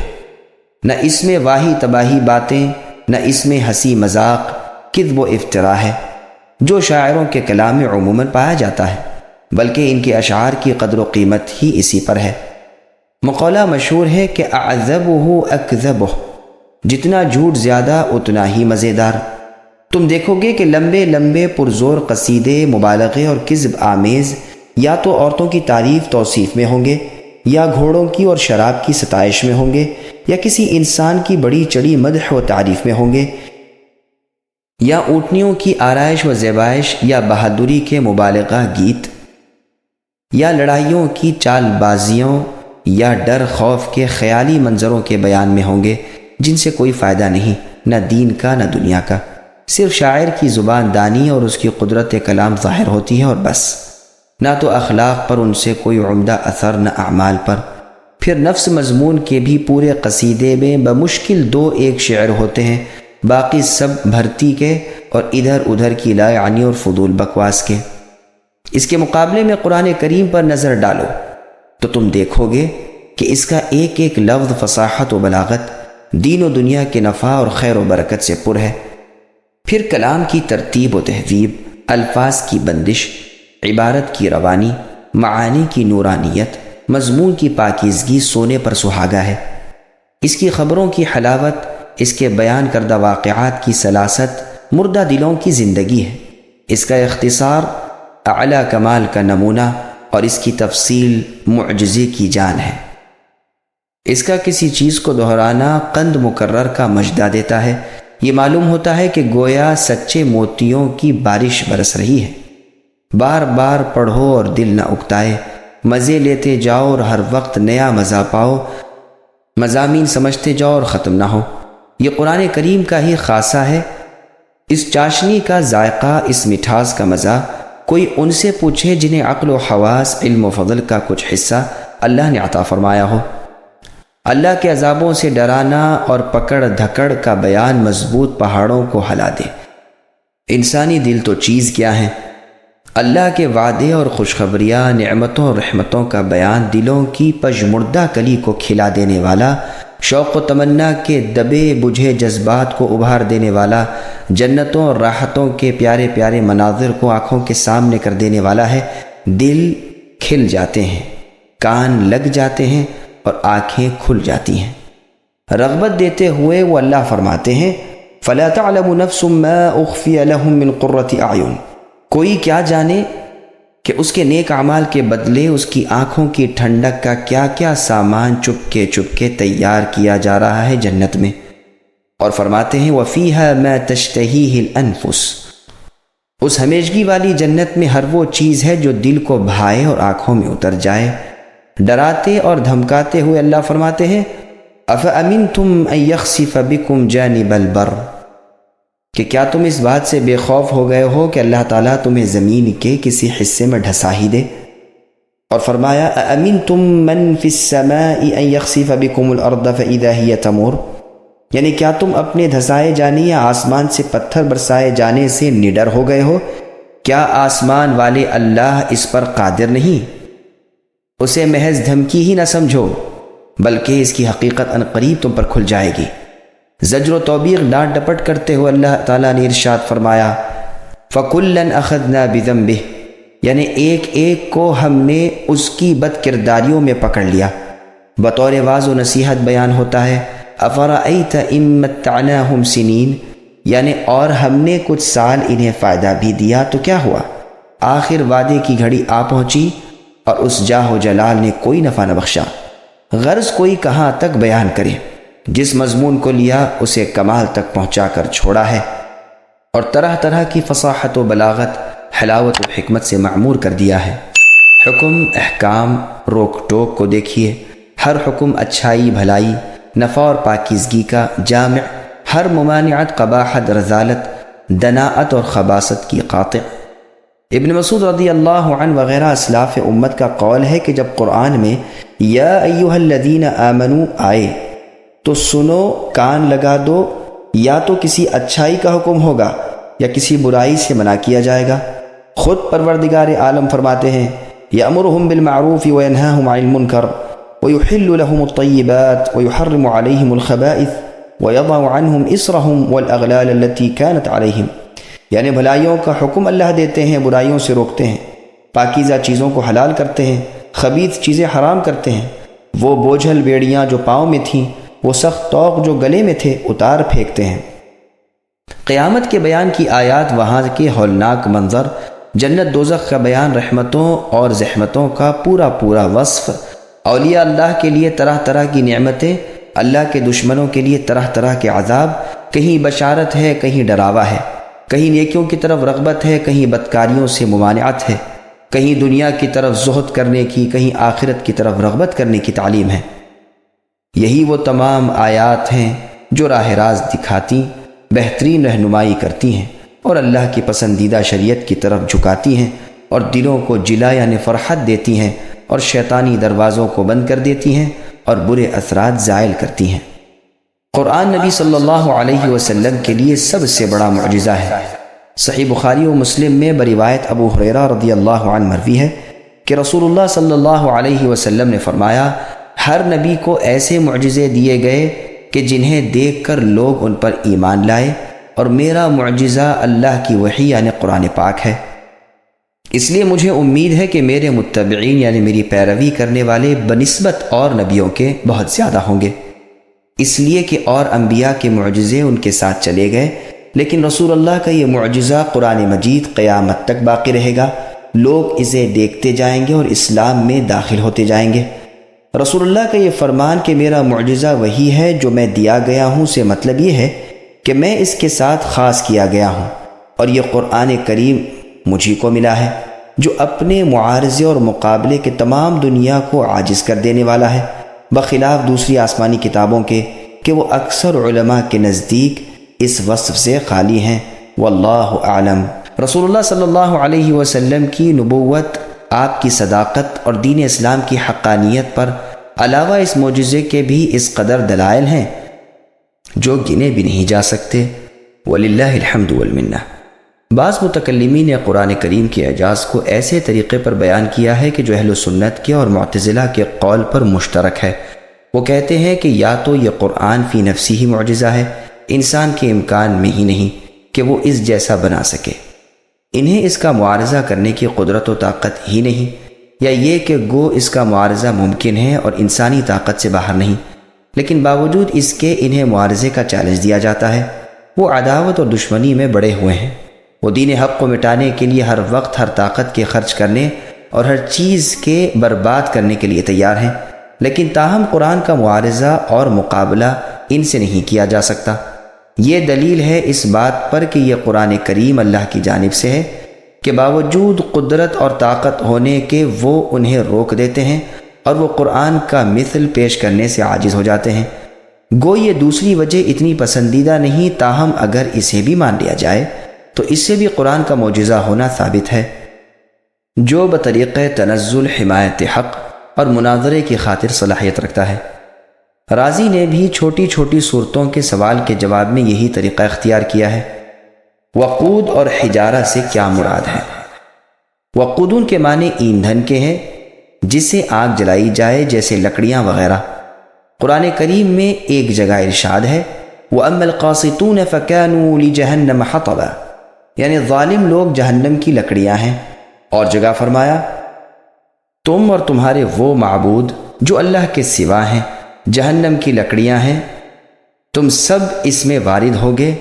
نہ اس میں واہی تباہی باتیں، نہ اس میں ہنسی مذاق، کذب و افطرا ہے، جو شاعروں کے کلام میں عموماً پایا جاتا ہے، بلکہ ان کے اشعار کی قدر و قیمت ہی اسی پر ہے۔ مقولہ مشہور ہے کہ اعذبہ اکذبہ، جتنا جھوٹ زیادہ اتنا ہی مزیدار۔ تم دیکھو گے کہ لمبے لمبے پرزور قصیدے مبالغے اور کذب آمیز یا تو عورتوں کی تعریف توصیف میں ہوں گے، یا گھوڑوں کی اور شراب کی ستائش میں ہوں گے، یا کسی انسان کی بڑی چڑی مدح و تعریف میں ہوں گے، یا اونٹنیوں کی آرائش و زیبائش یا بہادری کے مبالغہ گیت، یا لڑائیوں کی چال بازیوں یا ڈر خوف کے خیالی منظروں کے بیان میں ہوں گے، جن سے کوئی فائدہ نہیں، نہ دین کا نہ دنیا کا۔ صرف شاعر کی زبان دانی اور اس کی قدرت کلام ظاہر ہوتی ہے اور بس، نہ تو اخلاق پر ان سے کوئی عمدہ اثر، نہ اعمال پر۔ پھر نفس مضمون کے بھی پورے قصیدے میں بمشکل 2-1 شعر ہوتے ہیں، باقی سب بھرتی کے اور ادھر ادھر کی لا یعنی اور فضول بکواس کے۔ اس کے مقابلے میں قرآن کریم پر نظر ڈالو تو تم دیکھو گے کہ اس کا ایک ایک لفظ فصاحت و بلاغت، دین و دنیا کے نفع اور خیر و برکت سے پر ہے۔ پھر کلام کی ترتیب و تہذیب، الفاظ کی بندش، عبارت کی روانی، معانی کی نورانیت، مضمون کی پاکیزگی سونے پر سہاگا ہے۔ اس کی خبروں کی حلاوت، اس کے بیان کردہ واقعات کی سلاست مردہ دلوں کی زندگی ہے۔ اس کا اختصار اعلیٰ کمال کا نمونہ اور اس کی تفصیل معجزے کی جان ہے۔ اس کا کسی چیز کو دہرانا قند مکرر کا مجدہ دیتا ہے۔ یہ معلوم ہوتا ہے کہ گویا سچے موتیوں کی بارش برس رہی ہے۔ بار بار پڑھو اور دل نہ اکتائے، مزے لیتے جاؤ اور ہر وقت نیا مزہ پاؤ، مضامین سمجھتے جاؤ اور ختم نہ ہو۔ یہ قرآن کریم کا ہی خاصہ ہے۔ اس چاشنی کا ذائقہ، اس مٹھاس کا مزہ کوئی ان سے پوچھے جنہیں عقل و حواس، علم و فضل کا کچھ حصہ اللہ نے عطا فرمایا ہو۔ اللہ کے عذابوں سے ڈرانا اور پکڑ دھکڑ کا بیان مضبوط پہاڑوں کو ہلا دے۔ انسانی دل تو چیز کیا ہے؟ اللہ کے وعدے اور خوشخبریاں، نعمتوں اور رحمتوں کا بیان دلوں کی پژمردہ کلی کو کھلا دینے والا، شوق و تمنا کے دبے بجھے جذبات کو ابھار دینے والا، جنتوں اور راحتوں کے پیارے پیارے مناظر کو آنکھوں کے سامنے کر دینے والا ہے۔ دل کھل جاتے ہیں، کان لگ جاتے ہیں اور آنکھیں کھل جاتی ہیں۔ رغبت دیتے ہوئے وہ اللہ فرماتے ہیں فَلَا تَعْلَمُ نَفْسٌ مَا أُخْفِيَ لَهُم مِّن قُرَّةِ أَعْيُنٍ، کوئی کیا جانے کہ اس کے نیک اعمال کے بدلے اس کی آنکھوں کی ٹھنڈک کا کیا کیا سامان چپ کے تیار کیا جا رہا ہے جنت میں۔ اور فرماتے ہیں وَفِيهَا مَا تَشْتَهِيهِ الْأَنفُسُ، اس ہمیشگی والی جنت میں ہر وہ چیز ہے جو دل کو بھائے اور آنکھوں میں اتر جائے۔ ڈراتے اور دھمکاتے ہوئے اللہ فرماتے ہیں أَفَأَمِنْتُمْ أَن يَخْسِفَ بِكُمْ جَانِبَ الْبَرِّ، کہ کیا تم اس بات سے بے خوف ہو گئے ہو کہ اللہ تعالیٰ تمہیں زمین کے کسی حصے میں ڈھسا ہی دے۔ اور فرمایا أَأَمِنْتُمْ مَنْ فِي السَّمَاءِ أَن يَخْسِفَ بِكُمُ الْأَرْضَ فَإِذَا هِيَ تَمُورُ، یعنی کیا تم اپنے دھسائے جانے یا آسمان سے پتھر برسائے جانے سے نڈر ہو گئے ہو؟ کیا آسمان والے اللہ اس پر قادر نہیں؟ اسے محض دھمکی ہی نہ سمجھو، بلکہ اس کی حقیقت عنقریب تم پر کھل جائے گی۔ زجر و توبیخ ڈانٹ ڈپٹ کرتے ہوئے اللہ تعالیٰ نے ارشاد فرمایا فَكُلًّا أَخَذْنَا بِذَنبِهِ، یعنی ایک ایک کو ہم نے اس کی بد کرداریوں میں پکڑ لیا۔ بطور واضح و نصیحت بیان ہوتا ہے افرأیت ان متعناہم سنین، یعنی اور ہم نے کچھ سال انہیں فائدہ بھی دیا تو کیا ہوا؟ آخر وعدے کی گھڑی آ پہنچی اور اس جاہ و جلال نے کوئی نفع نہ بخشا۔ غرض کوئی کہاں تک بیان کرے، جس مضمون کو لیا اسے کمال تک پہنچا کر چھوڑا ہے، اور طرح طرح کی فصاحت و بلاغت، حلاوت و حکمت سے معمور کر دیا ہے۔ حکم، احکام، روک ٹوک کو دیکھیے، ہر حکم اچھائی بھلائی، نفع اور پاکیزگی کا جامع، ہر ممانعت قباحت رذالت، دناعت اور خباثت کی قاطع۔ ابن مسعود رضی اللہ عنہ وغیرہ اسلاف امت کا قول ہے کہ جب قرآن میں یا ایھا الذین آمنوا آئے تو سنو، کان لگا دو، یا تو کسی اچھائی کا حکم ہوگا یا کسی برائی سے منع کیا جائے گا۔ خود پروردگار عالم فرماتے ہیں یأمرہم بالمعروف وینہاہم عن المنکر ویحل لہم الطیبات ویحرم علیہم الخبائث ویضع عنہم اصرہم والاغلال التي كانت علیہم، یعنی بھلائیوں کا حکم اللہ دیتے ہیں، برائیوں سے روکتے ہیں، پاکیزہ چیزوں کو حلال کرتے ہیں، خبیث چیزیں حرام کرتے ہیں، وہ بوجھل بیڑیاں جو پاؤں میں تھیں، وہ سخت طوق جو گلے میں تھے اتار پھینکتے ہیں۔ قیامت کے بیان کی آیات، وہاں کے ہولناک منظر، جنت دوزخ کا بیان، رحمتوں اور زحمتوں کا پورا پورا وصف، اولیاء اللہ کے لیے طرح طرح کی نعمتیں، اللہ کے دشمنوں کے لیے طرح طرح کے عذاب، کہیں بشارت ہے کہیں ڈراوا ہے، کہیں نیکیوں کی طرف رغبت ہے کہیں بدکاریوں سے ممانعت ہے، کہیں دنیا کی طرف زہد کرنے کی کہیں آخرت کی طرف رغبت کرنے کی تعلیم ہے۔ یہی وہ تمام آیات ہیں جو راہ راست دکھاتی، بہترین رہنمائی کرتی ہیں اور اللہ کی پسندیدہ شریعت کی طرف جھکاتی ہیں، اور دلوں کو جلا یعنی فرحت دیتی ہیں، اور شیطانی دروازوں کو بند کر دیتی ہیں اور برے اثرات زائل کرتی ہیں۔ قرآن نبی صلی اللہ علیہ وسلم کے لیے سب سے بڑا معجزہ ہے۔ صحیح بخاری و مسلم میں بروایت ابو ہریرہ رضی اللہ عنہ مروی ہے کہ رسول اللہ صلی اللہ علیہ وسلم نے فرمایا، ہر نبی کو ایسے معجزے دیے گئے کہ جنہیں دیکھ کر لوگ ان پر ایمان لائے، اور میرا معجزہ اللہ کی وحی یعنی قرآن پاک ہے۔ اس لیے مجھے امید ہے کہ میرے متبعین یعنی میری پیروی کرنے والے بنسبت اور نبیوں کے بہت زیادہ ہوں گے، اس لیے کہ اور انبیاء کے معجزے ان کے ساتھ چلے گئے، لیکن رسول اللہ کا یہ معجزہ قرآن مجید قیامت تک باقی رہے گا، لوگ اسے دیکھتے جائیں گے اور اسلام میں داخل ہوتے جائیں گے۔ رسول اللہ کا یہ فرمان کہ میرا معجزہ وہی ہے جو میں دیا گیا ہوں سے مطلب یہ ہے کہ میں اس کے ساتھ خاص کیا گیا ہوں، اور یہ قرآن کریم مجھی کو ملا ہے جو اپنے معارضے اور مقابلے کے تمام دنیا کو عاجز کر دینے والا ہے، بخلاف دوسری آسمانی کتابوں کے کہ وہ اکثر علماء کے نزدیک اس وصف سے خالی ہیں۔ واللہ اعلم۔ رسول اللہ صلی اللہ علیہ وسلم کی نبوت، آپ کی صداقت اور دین اسلام کی حقانیت پر علاوہ اس معجزے کے بھی اس قدر دلائل ہیں جو گنے بھی نہیں جا سکتے۔ وللہ الحمد والمنہ۔ بعض متکلمین نے قرآن کریم کے اعجاز کو ایسے طریقے پر بیان کیا ہے کہ جو اہل سنت کے اور معتزلہ کے قول پر مشترک ہے۔ وہ کہتے ہیں کہ یا تو یہ قرآن فی نفسی ہی معجزہ ہے، انسان کے امکان میں ہی نہیں کہ وہ اس جیسا بنا سکے، انہیں اس کا معارضہ کرنے کی قدرت و طاقت ہی نہیں، یا یہ کہ گو اس کا معارضہ ممکن ہے اور انسانی طاقت سے باہر نہیں، لیکن باوجود اس کے انہیں معارضے کا چیلنج دیا جاتا ہے۔ وہ عداوت اور دشمنی میں بڑے ہوئے ہیں، وہ دین حق کو مٹانے کے لیے ہر وقت ہر طاقت کے خرچ کرنے اور ہر چیز کے برباد کرنے کے لیے تیار ہیں، لیکن تاہم قرآن کا معارضہ اور مقابلہ ان سے نہیں کیا جا سکتا۔ یہ دلیل ہے اس بات پر کہ یہ قرآن کریم اللہ کی جانب سے ہے کہ باوجود قدرت اور طاقت ہونے کے وہ انہیں روک دیتے ہیں اور وہ قرآن کا مثل پیش کرنے سے عاجز ہو جاتے ہیں۔ گو یہ دوسری وجہ اتنی پسندیدہ نہیں، تاہم اگر اسے بھی مان لیا جائے تو اس سے بھی قرآن کا معجزہ ہونا ثابت ہے، جو بطریقہ تنزل حمایت حق اور مناظرے کی خاطر صلاحیت رکھتا ہے۔ رازی نے بھی چھوٹی چھوٹی صورتوں کے سوال کے جواب میں یہی طریقہ اختیار کیا ہے۔ وقود اور حجارہ سے کیا مراد ہے؟ وقودن کے معنی ایندھن کے ہیں جسے آگ جلائی جائے جیسے لکڑیاں وغیرہ۔ قرآن کریم میں ایک جگہ ارشاد ہے وَأَمَّا الْقَاسِطُونَ فَكَانُوا لِجَهَنَّمَ حَطَبًا، یعنی ظالم لوگ جہنم کی لکڑیاں ہیں، اور جگہ فرمایا تم اور تمہارے وہ معبود جو اللہ کے سوا ہیں، جہنم کی لکڑیاں ہیں، تم سب اس میں وارد ہوگے۔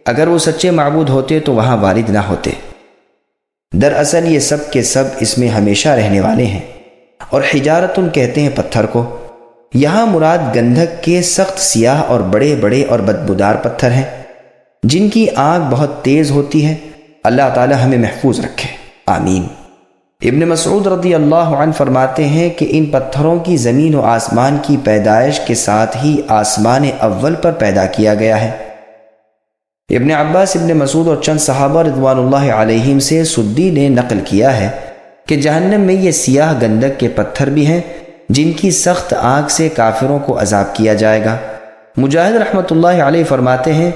اگر وہ سچے معبود ہوتے تو وہاں وارد نہ ہوتے۔ دراصل یہ سب کے سب اس میں ہمیشہ رہنے والے ہیں۔ اور حجارتن کہتے ہیں پتھر کو، یہاں مراد گندھک کے سخت سیاہ اور بڑے بڑے اور بدبودار پتھر ہیں جن کی آگ بہت تیز ہوتی ہے۔ اللہ تعالی ہمیں محفوظ رکھے، آمین۔ ابن مسعود رضی اللہ عنہ فرماتے ہیں کہ ان پتھروں کی زمین و آسمان کی پیدائش کے ساتھ ہی آسمان اول پر پیدا کیا گیا ہے۔ ابن عباس، ابن مسعود اور چند صحابہ رضوان اللہ علیہم سے سدی نے نقل کیا ہے کہ جہنم میں یہ سیاہ گندک کے پتھر بھی ہیں جن کی سخت آگ سے کافروں کو عذاب کیا جائے گا۔ مجاہد رحمۃ اللہ علیہ فرماتے ہیں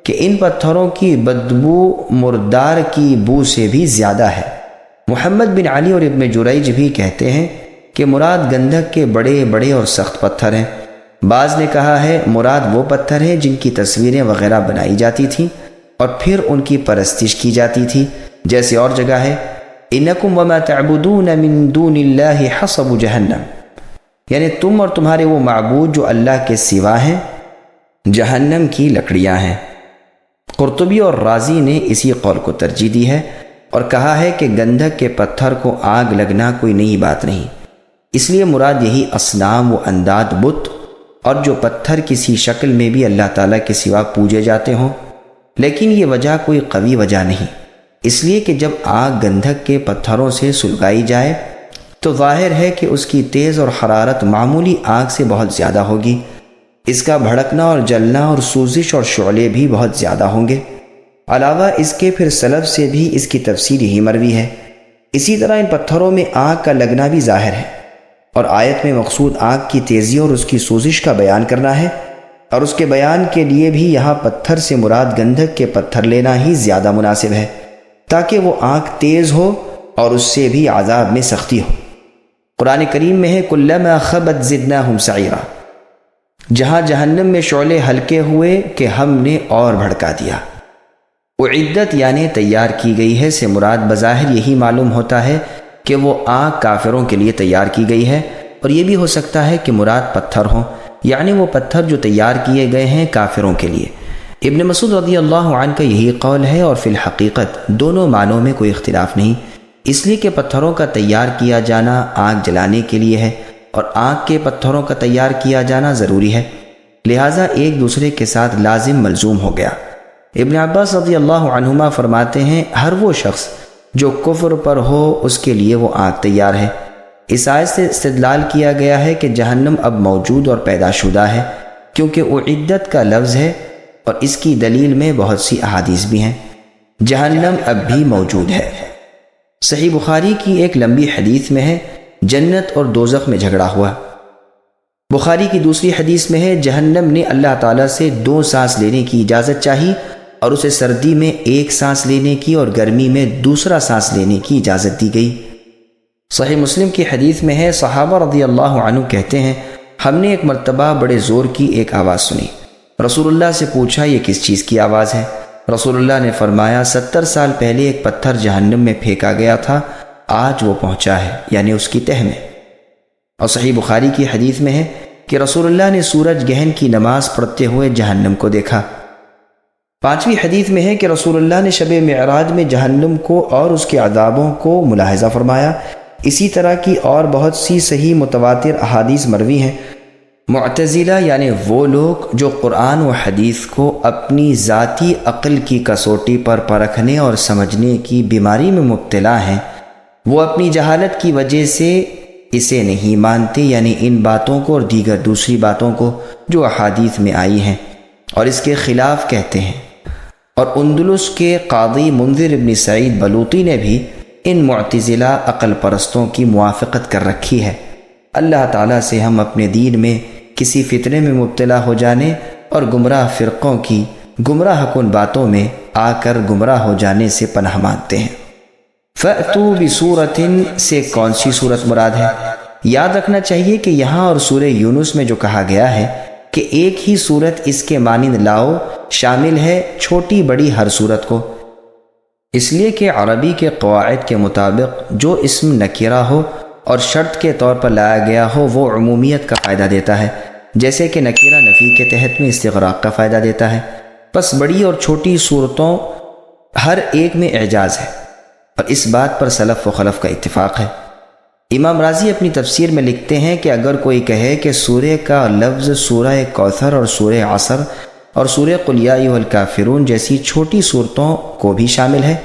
کہ ان پتھروں کی بدبو مردار کی بو سے بھی زیادہ ہے۔ محمد بن علی اور ابن جریج بھی کہتے ہیں کہ مراد گندک کے بڑے بڑے اور سخت پتھر ہیں۔ بعض نے کہا ہے مراد وہ پتھر ہیں جن کی تصویریں وغیرہ بنائی جاتی تھیں اور پھر ان کی پرستش کی جاتی تھی، جیسے اور جگہ ہے انکم وما تعبدون من دون اللہ حصب جہنم، یعنی تم اور تمہارے وہ معبود جو اللہ کے سوا ہیں جہنم کی لکڑیاں ہیں۔ قرطبی اور رازی نے اسی قول کو ترجیح دی ہے اور کہا ہے کہ گندھک کے پتھر کو آگ لگنا کوئی نئی بات نہیں، اس لیے مراد یہی اصنام و انداد بت اور جو پتھر کسی شکل میں بھی اللہ تعالیٰ کے سوا پوجے جاتے ہوں، لیکن یہ وجہ کوئی قوی وجہ نہیں، اس لیے کہ جب آگ گندھک کے پتھروں سے سلگائی جائے تو ظاہر ہے کہ اس کی تیز اور حرارت معمولی آگ سے بہت زیادہ ہوگی، اس کا بھڑکنا اور جلنا اور سوزش اور شعلے بھی بہت زیادہ ہوں گے۔ علاوہ اس کے پھر سلف سے بھی اس کی تفسیر ہی مروی ہے۔ اسی طرح ان پتھروں میں آگ کا لگنا بھی ظاہر ہے، اور آیت میں مقصود آگ کی تیزی اور اس کی سوزش کا بیان کرنا ہے، اور اس کے بیان کے لیے بھی یہاں پتھر سے مراد گندھک کے پتھر لینا ہی زیادہ مناسب ہے، تاکہ وہ آگ تیز ہو اور اس سے بھی عذاب میں سختی ہو۔ قرآن کریم میں ہے کلما خبت زدناہم سعیرا، جہاں جہنم میں شعلے ہلکے ہوئے کہ ہم نے اور بھڑکا دیا۔ اعدت یعنی تیار کی گئی ہے سے مراد بظاہر یہی معلوم ہوتا ہے کہ وہ آگ کافروں کے لیے تیار کی گئی ہے، اور یہ بھی ہو سکتا ہے کہ مراد پتھر ہوں، یعنی وہ پتھر جو تیار کیے گئے ہیں کافروں کے لیے۔ ابن مسعود رضی اللہ عنہ کا یہی قول ہے، اور فی الحقیقت دونوں معنوں میں کوئی اختلاف نہیں، اس لیے کہ پتھروں کا تیار کیا جانا آگ جلانے کے لیے ہے، اور آگ کے پتھروں کا تیار کیا جانا ضروری ہے، لہٰذا ایک دوسرے کے ساتھ لازم ملزوم ہو گیا۔ ابن عباس رضی اللہ عنہما فرماتے ہیں ہر وہ شخص جو کفر پر ہو اس کے لیے وہ آگ تیار ہے۔ اس آیت سے استدلال کیا گیا ہے کہ جہنم اب موجود اور پیدا شدہ ہے، کیونکہ اعدت کا لفظ ہے، اور اس کی دلیل میں بہت سی احادیث بھی ہیں۔ جہنم اب بھی موجود ہے۔ صحیح بخاری کی ایک لمبی حدیث میں ہے جنت اور دوزخ میں جھگڑا ہوا۔ بخاری کی دوسری حدیث میں ہے جہنم نے اللہ تعالیٰ سے 2 سانس لینے کی اجازت چاہی، اور اسے سردی میں 1 سانس لینے کی اور گرمی میں 2 سانس لینے کی اجازت دی گئی۔ صحیح مسلم کی حدیث میں ہے صحابہ رضی اللہ عنہ کہتے ہیں ہم نے ایک مرتبہ بڑے زور کی ایک آواز سنی، رسول اللہ سے پوچھا یہ کس چیز کی آواز ہے؟ رسول اللہ نے فرمایا 70 سال پہلے ایک پتھر جہنم میں پھینکا گیا تھا، آج وہ پہنچا ہے، یعنی اس کی تہ میں۔ اور صحیح بخاری کی حدیث میں ہے کہ رسول اللہ نے سورج گہن کی نماز پڑھتے ہوئے جہنم کو دیکھا۔ 5ویں حدیث میں ہے کہ رسول اللہ نے شب معراج میں جہنم کو اور اس کے عذابوں کو ملاحظہ فرمایا۔ اسی طرح کی اور بہت سی صحیح متواتر احادیث مروی ہیں۔ معتزلہ یعنی وہ لوگ جو قرآن و حدیث کو اپنی ذاتی عقل کی کسوٹی پر پرکھنے اور سمجھنے کی بیماری میں مبتلا ہیں، وہ اپنی جہالت کی وجہ سے اسے نہیں مانتے، یعنی ان باتوں کو اور دیگر دوسری باتوں کو جو احادیث میں آئی ہیں، اور اس کے خلاف کہتے ہیں۔ اور اندلس کے قاضی منذر ابن سعید بلوطی نے بھی ان معتزلہ عقل پرستوں کی موافقت کر رکھی ہے۔ اللہ تعالیٰ سے ہم اپنے دین میں کسی فتنے میں مبتلا ہو جانے اور گمراہ فرقوں کی گمراہ کن باتوں میں آ کر گمراہ ہو جانے سے پناہ مانگتے ہیں۔ فَأْتُوا بِسُورَةٍ سے کون سی صورت مراد ہے؟ یاد رکھنا چاہیے کہ یہاں اور سورہ یونس میں جو کہا گیا ہے کہ ایک ہی صورت اس کے مانند لاؤ شامل ہے چھوٹی بڑی ہر صورت کو، اس لیے کہ عربی کے قواعد کے مطابق جو اسم نکرہ ہو اور شرط کے طور پر لایا گیا ہو وہ عمومیت کا فائدہ دیتا ہے، جیسے کہ نکیرہ نفی کے تحت میں استغراق کا فائدہ دیتا ہے۔ پس بڑی اور چھوٹی صورتوں ہر ایک میں اعجاز ہے، اور اس بات پر سلف و خلف کا اتفاق ہے۔ امام راضی اپنی تفسیر میں لکھتے ہیں کہ اگر کوئی کہے کہ سورہ کا لفظ سورہ کوثر اور سورہ عصر اور سورہ قل یا ایھا الکافرون جیسی چھوٹی صورتوں کو بھی شامل ہے،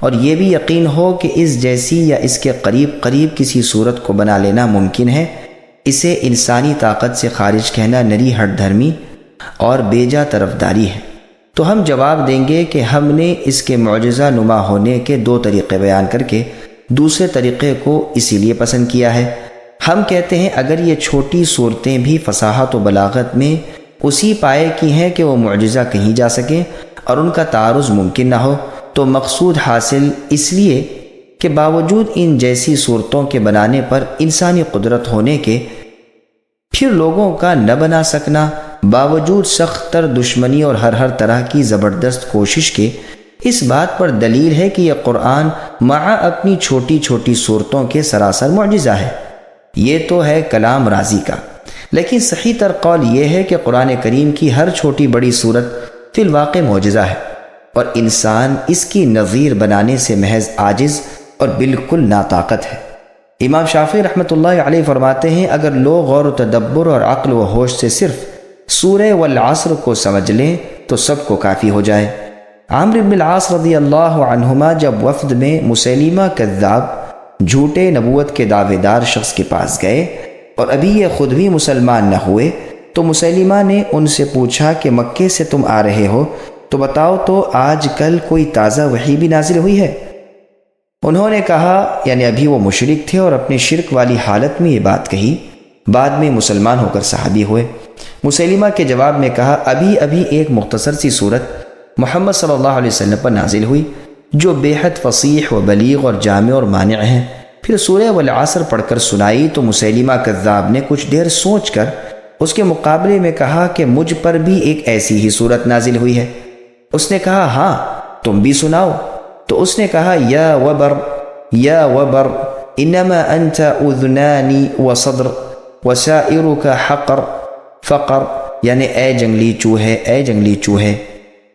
اور یہ بھی یقین ہو کہ اس جیسی یا اس کے قریب کسی صورت کو بنا لینا ممکن ہے، اسے انسانی طاقت سے خارج کہنا نری ہٹ دھرمی اور بیجا طرفداری ہے۔ تو ہم جواب دیں گے کہ ہم نے اس کے معجزہ نما ہونے کے دو طریقے بیان کر کے دوسرے طریقے کو اسی لیے پسند کیا ہے۔ ہم کہتے ہیں اگر یہ چھوٹی صورتیں بھی فصاحت و بلاغت میں اسی پائے کی ہیں کہ وہ معجزہ کہیں جا سکیں اور ان کا تعارض ممکن نہ ہو، تو مقصود حاصل اس لیے کہ باوجود ان جیسی صورتوں کے بنانے پر انسانی قدرت ہونے کے، پھر لوگوں کا نہ بنا سکنا، باوجود سخت تر دشمنی اور ہر طرح کی زبردست کوشش کے، اس بات پر دلیل ہے کہ یہ قرآن مع اپنی چھوٹی چھوٹی صورتوں کے سراسر معجزہ ہے۔ یہ تو ہے کلام راضی کا، لیکن صحیح تر قول یہ ہے کہ قرآن کریم کی ہر چھوٹی بڑی صورت فی الواقع معجزہ ہے، اور انسان اس کی نظیر بنانے سے محض عاجز اور بالکل ناطاقت ہے۔ امام شافعی رحمۃ اللہ علیہ فرماتے ہیں اگر لوگ غور و تدبر اور عقل و ہوش سے صرف سورہ والعصر کو سمجھ لیں تو سب کو کافی ہو جائے۔ عامر بن العاص رضی اللہ عنہما جب وفد میں مسیلمہ کذاب، جھوٹے نبوت کے دعوے دار شخص کے پاس گئے اور ابھی یہ خود بھی مسلمان نہ ہوئے، تو مسیلمہ نے ان سے پوچھا کہ مکے سے تم آ رہے ہو تو بتاؤ تو آج کل کوئی تازہ وحی بھی نازل ہوئی ہے؟ انہوں نے کہا، یعنی ابھی وہ مشرک تھے اور اپنے شرک والی حالت میں یہ بات کہی، بعد میں مسلمان ہو کر صحابی ہوئے۔ مسیلمہ کے جواب میں کہا، ابھی ایک مختصر سی صورت محمد صلی اللہ علیہ وسلم پر نازل ہوئی جو بے حد فصیح و بلیغ اور جامع اور مانع ہے۔ پھر سورہ والعصر پڑھ کر سنائی تو مسیلمہ کذاب نے کچھ دیر سوچ کر اس کے مقابلے میں کہا کہ مجھ پر بھی ایک ایسی ہی صورت نازل ہوئی ہے۔ اس نے کہا، ہاں تم بھی سناؤ۔ تو اس نے کہا، یا وبر انما انت اذنانی وصدر وسائرک حقر فقر، یعنی اے جنگلی چوہے،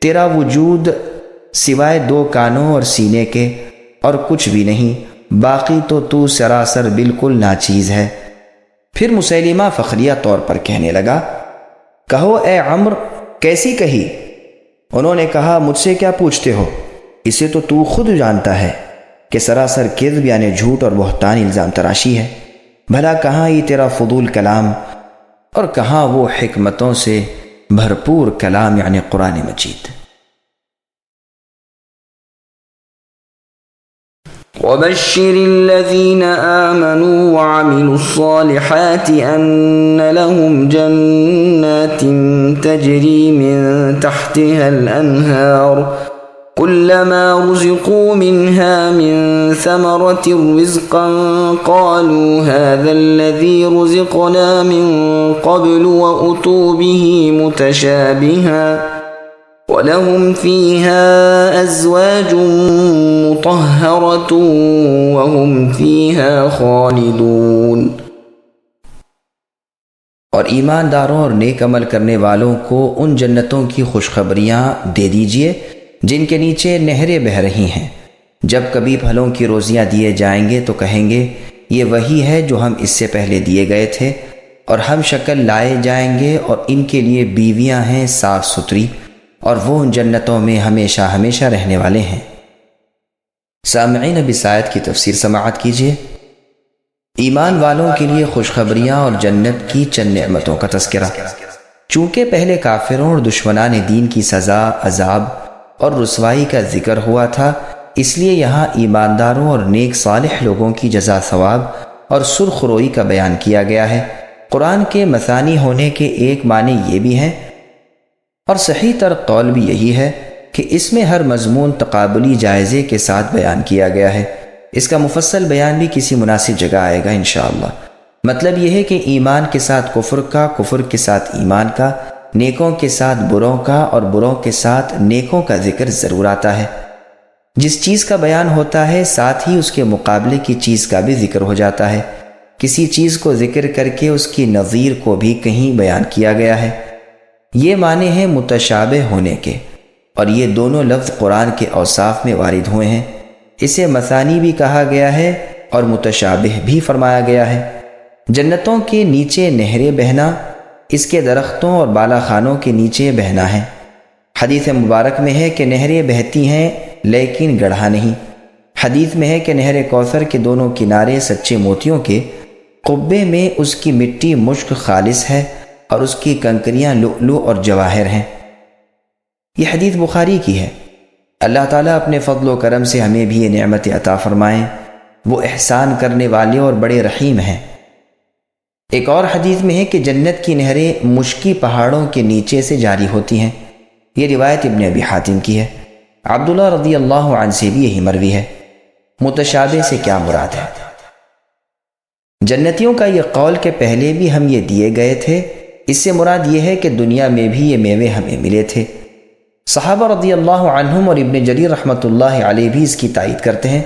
تیرا وجود سوائے دو کانوں اور سینے کے اور کچھ بھی نہیں، باقی تو سراسر بالکل ناچیز ہے۔ پھر مسیلمہ فخریہ طور پر کہنے لگا، کہو اے عمر، کیسی کہی؟ انہوں نے کہا، مجھ سے کیا پوچھتے ہو، اسے تو خود جانتا ہے کہ سراسر کذب یعنی جھوٹ اور بہتان الزام تراشی ہے۔ بھلا کہاں یہ تیرا فضول کلام اور کہاں وہ حکمتوں سے بھرپور کلام یعنی قرآن مجید۔ وبشر الذين آمنوا وعملوا الصالحات أن لهم جنات تجري من تحتها الأنهار كلما رزقوا منها من ثمرة رزقا قالوا هذا الذي رزقنا من قبل وأتوا به متشابها وَلَهُمْ فِيهَا أَزْوَاجٌ مُطَهَّرَةٌ وَهُمْ فِيهَا خَالِدُونَ۔ اور ایمانداروں اور نیک عمل کرنے والوں کو ان جنتوں کی خوشخبریاں دے دیجئے جن کے نیچے نہریں بہہ رہی ہیں۔ جب کبھی پھلوں کی روزیاں دیے جائیں گے تو کہیں گے یہ وہی ہے جو ہم اس سے پہلے دیے گئے تھے، اور ہم شکل لائے جائیں گے، اور ان کے لیے بیویاں ہیں صاف ستھری، اور وہ ان جنتوں میں ہمیشہ ہمیشہ رہنے والے ہیں۔ سامعین، اب اس آیت کی تفسیر سماعت کیجیے۔ ایمان والوں کے لیے خوشخبریاں اور جنت کی چند نعمتوں کا تذکرہ۔ چونکہ پہلے کافروں اور دشمنان دین کی سزا، عذاب اور رسوائی کا ذکر ہوا تھا، اس لیے یہاں ایمانداروں اور نیک صالح لوگوں کی جزا ثواب اور سرخ روئی کا بیان کیا گیا ہے۔ قرآن کے مثانی ہونے کے ایک معنی یہ بھی ہیں، اور صحیح تر قول بھی یہی ہے کہ اس میں ہر مضمون تقابلی جائزے کے ساتھ بیان کیا گیا ہے۔ اس کا مفصل بیان بھی کسی مناسب جگہ آئے گا انشاءاللہ۔ مطلب یہ ہے کہ ایمان کے ساتھ کفر کا، کفر کے ساتھ ایمان کا، نیکوں کے ساتھ بروں کا، اور بروں کے ساتھ نیکوں کا ذکر ضرور آتا ہے۔ جس چیز کا بیان ہوتا ہے ساتھ ہی اس کے مقابلے کی چیز کا بھی ذکر ہو جاتا ہے۔ کسی چیز کو ذکر کر کے اس کی نظیر کو بھی کہیں بیان کیا گیا ہے۔ یہ معنی ہیں متشابہ ہونے کے، اور یہ دونوں لفظ قرآن کے اوصاف میں وارد ہوئے ہیں۔ اسے مثانی بھی کہا گیا ہے اور متشابہ بھی فرمایا گیا ہے۔ جنتوں کے نیچے نہریں بہنا، اس کے درختوں اور بالا خانوں کے نیچے بہنا ہے۔ حدیث مبارک میں ہے کہ نہریں بہتی ہیں لیکن گڑھا نہیں۔ حدیث میں ہے کہ نہر کوثر کے دونوں کنارے سچے موتیوں کے، قبے میں اس کی مٹی مشک خالص ہے اور اس کی کنکریاں لؤلؤ اور جواہر ہیں۔ یہ حدیث بخاری کی ہے۔ اللہ تعالیٰ اپنے فضل و کرم سے ہمیں بھی یہ نعمت عطا فرمائیں۔ وہ احسان کرنے والے اور بڑے رحیم ہیں۔ ایک اور حدیث میں ہے کہ جنت کی نہریں مشکی پہاڑوں کے نیچے سے جاری ہوتی ہیں۔ یہ روایت ابن ابی حاتم کی ہے۔ عبداللہ رضی اللہ عنہ سے بھی یہی مروی ہے۔ متشابہ سے کیا مراد ہے؟ جنتیوں کا یہ قول کہ پہلے بھی ہم یہ دیے گئے تھے، اس سے مراد یہ ہے کہ دنیا میں بھی یہ میوے ہمیں ملے تھے۔ صحابہ رضی اللہ عنہم اور ابن جریر رحمۃ اللہ علیہ بھی اس کی تائید کرتے ہیں۔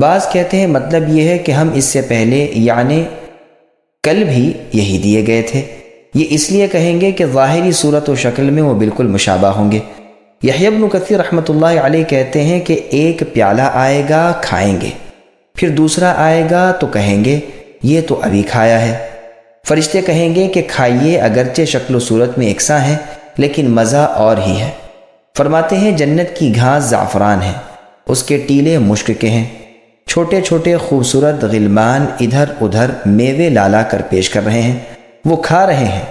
بعض کہتے ہیں مطلب یہ ہے کہ ہم اس سے پہلے یعنی کل بھی یہی دیے گئے تھے۔ یہ اس لیے کہیں گے کہ ظاہری صورت و شکل میں وہ بالکل مشابہ ہوں گے۔ یحییٰ بن کثیر رحمۃ اللہ علیہ کہتے ہیں کہ ایک پیالہ آئے گا، کھائیں گے، پھر دوسرا آئے گا تو کہیں گے یہ تو ابھی کھایا ہے۔ فرشتے کہیں گے کہ کھائیے، اگرچہ شکل و صورت میں یکساں ہے لیکن مزہ اور ہی ہے۔ فرماتے ہیں جنت کی گھاس زعفران ہے، اس کے ٹیلے مشک کے ہیں۔ چھوٹے چھوٹے خوبصورت غلمان ادھر ادھر میوے لالا کر پیش کر رہے ہیں، وہ کھا رہے ہیں۔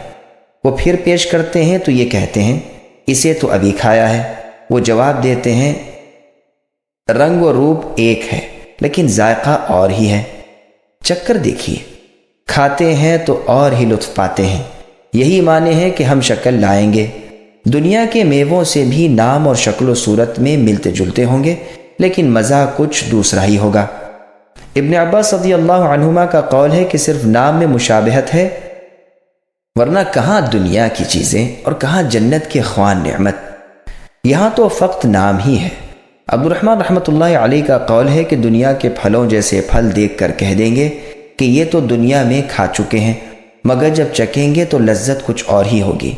وہ پھر پیش کرتے ہیں تو یہ کہتے ہیں اسے تو ابھی کھایا ہے۔ وہ جواب دیتے ہیں رنگ و روپ ایک ہے لیکن ذائقہ اور ہی ہے۔ چکر دیکھیے، کھاتے ہیں تو اور ہی لطف پاتے ہیں۔ یہی معنی ہے کہ ہم شکل لائیں گے۔ دنیا کے میووں سے بھی نام اور شکل و صورت میں ملتے جلتے ہوں گے لیکن مزہ کچھ دوسرا ہی ہوگا۔ ابن عباس رضی اللہ عنہما کا قول ہے کہ صرف نام میں مشابہت ہے، ورنہ کہاں دنیا کی چیزیں اور کہاں جنت کے خوان نعمت، یہاں تو فقط نام ہی ہے۔ عبد الرحمن رحمۃ اللہ علیہ کا قول ہے کہ دنیا کے پھلوں جیسے پھل دیکھ کر کہہ دیں گے کہ یہ تو دنیا میں کھا چکے ہیں، مگر جب چکیں گے تو لذت کچھ اور ہی ہوگی۔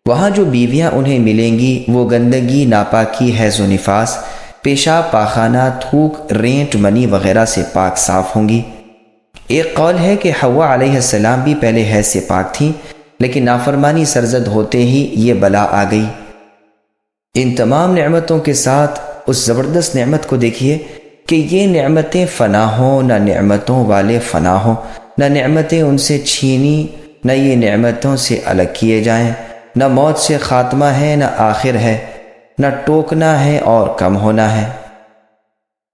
وہاں جو بیویاں انہیں ملیں گی وہ گندگی، ناپاکی، حیض و نفاس، پیشاب، پاخانہ، تھوک، رینٹ، منی وغیرہ سے پاک صاف ہوں گی۔ ایک قول ہے کہ حوا علیہ السلام بھی پہلے حیض سے پاک تھیں لیکن نافرمانی سرزد ہوتے ہی یہ بلا آ گئی۔ ان تمام نعمتوں کے ساتھ اس زبردست نعمت کو دیکھیے کہ یہ نعمتیں فنا ہوں، نہ نعمتوں والے فنا ہوں، نہ نعمتیں ان سے چھینی، نہ یہ نعمتوں سے الگ کیے جائیں، نہ موت سے خاتمہ ہے نہ آخر ہے، نہ ٹوکنا ہے اور کم ہونا ہے۔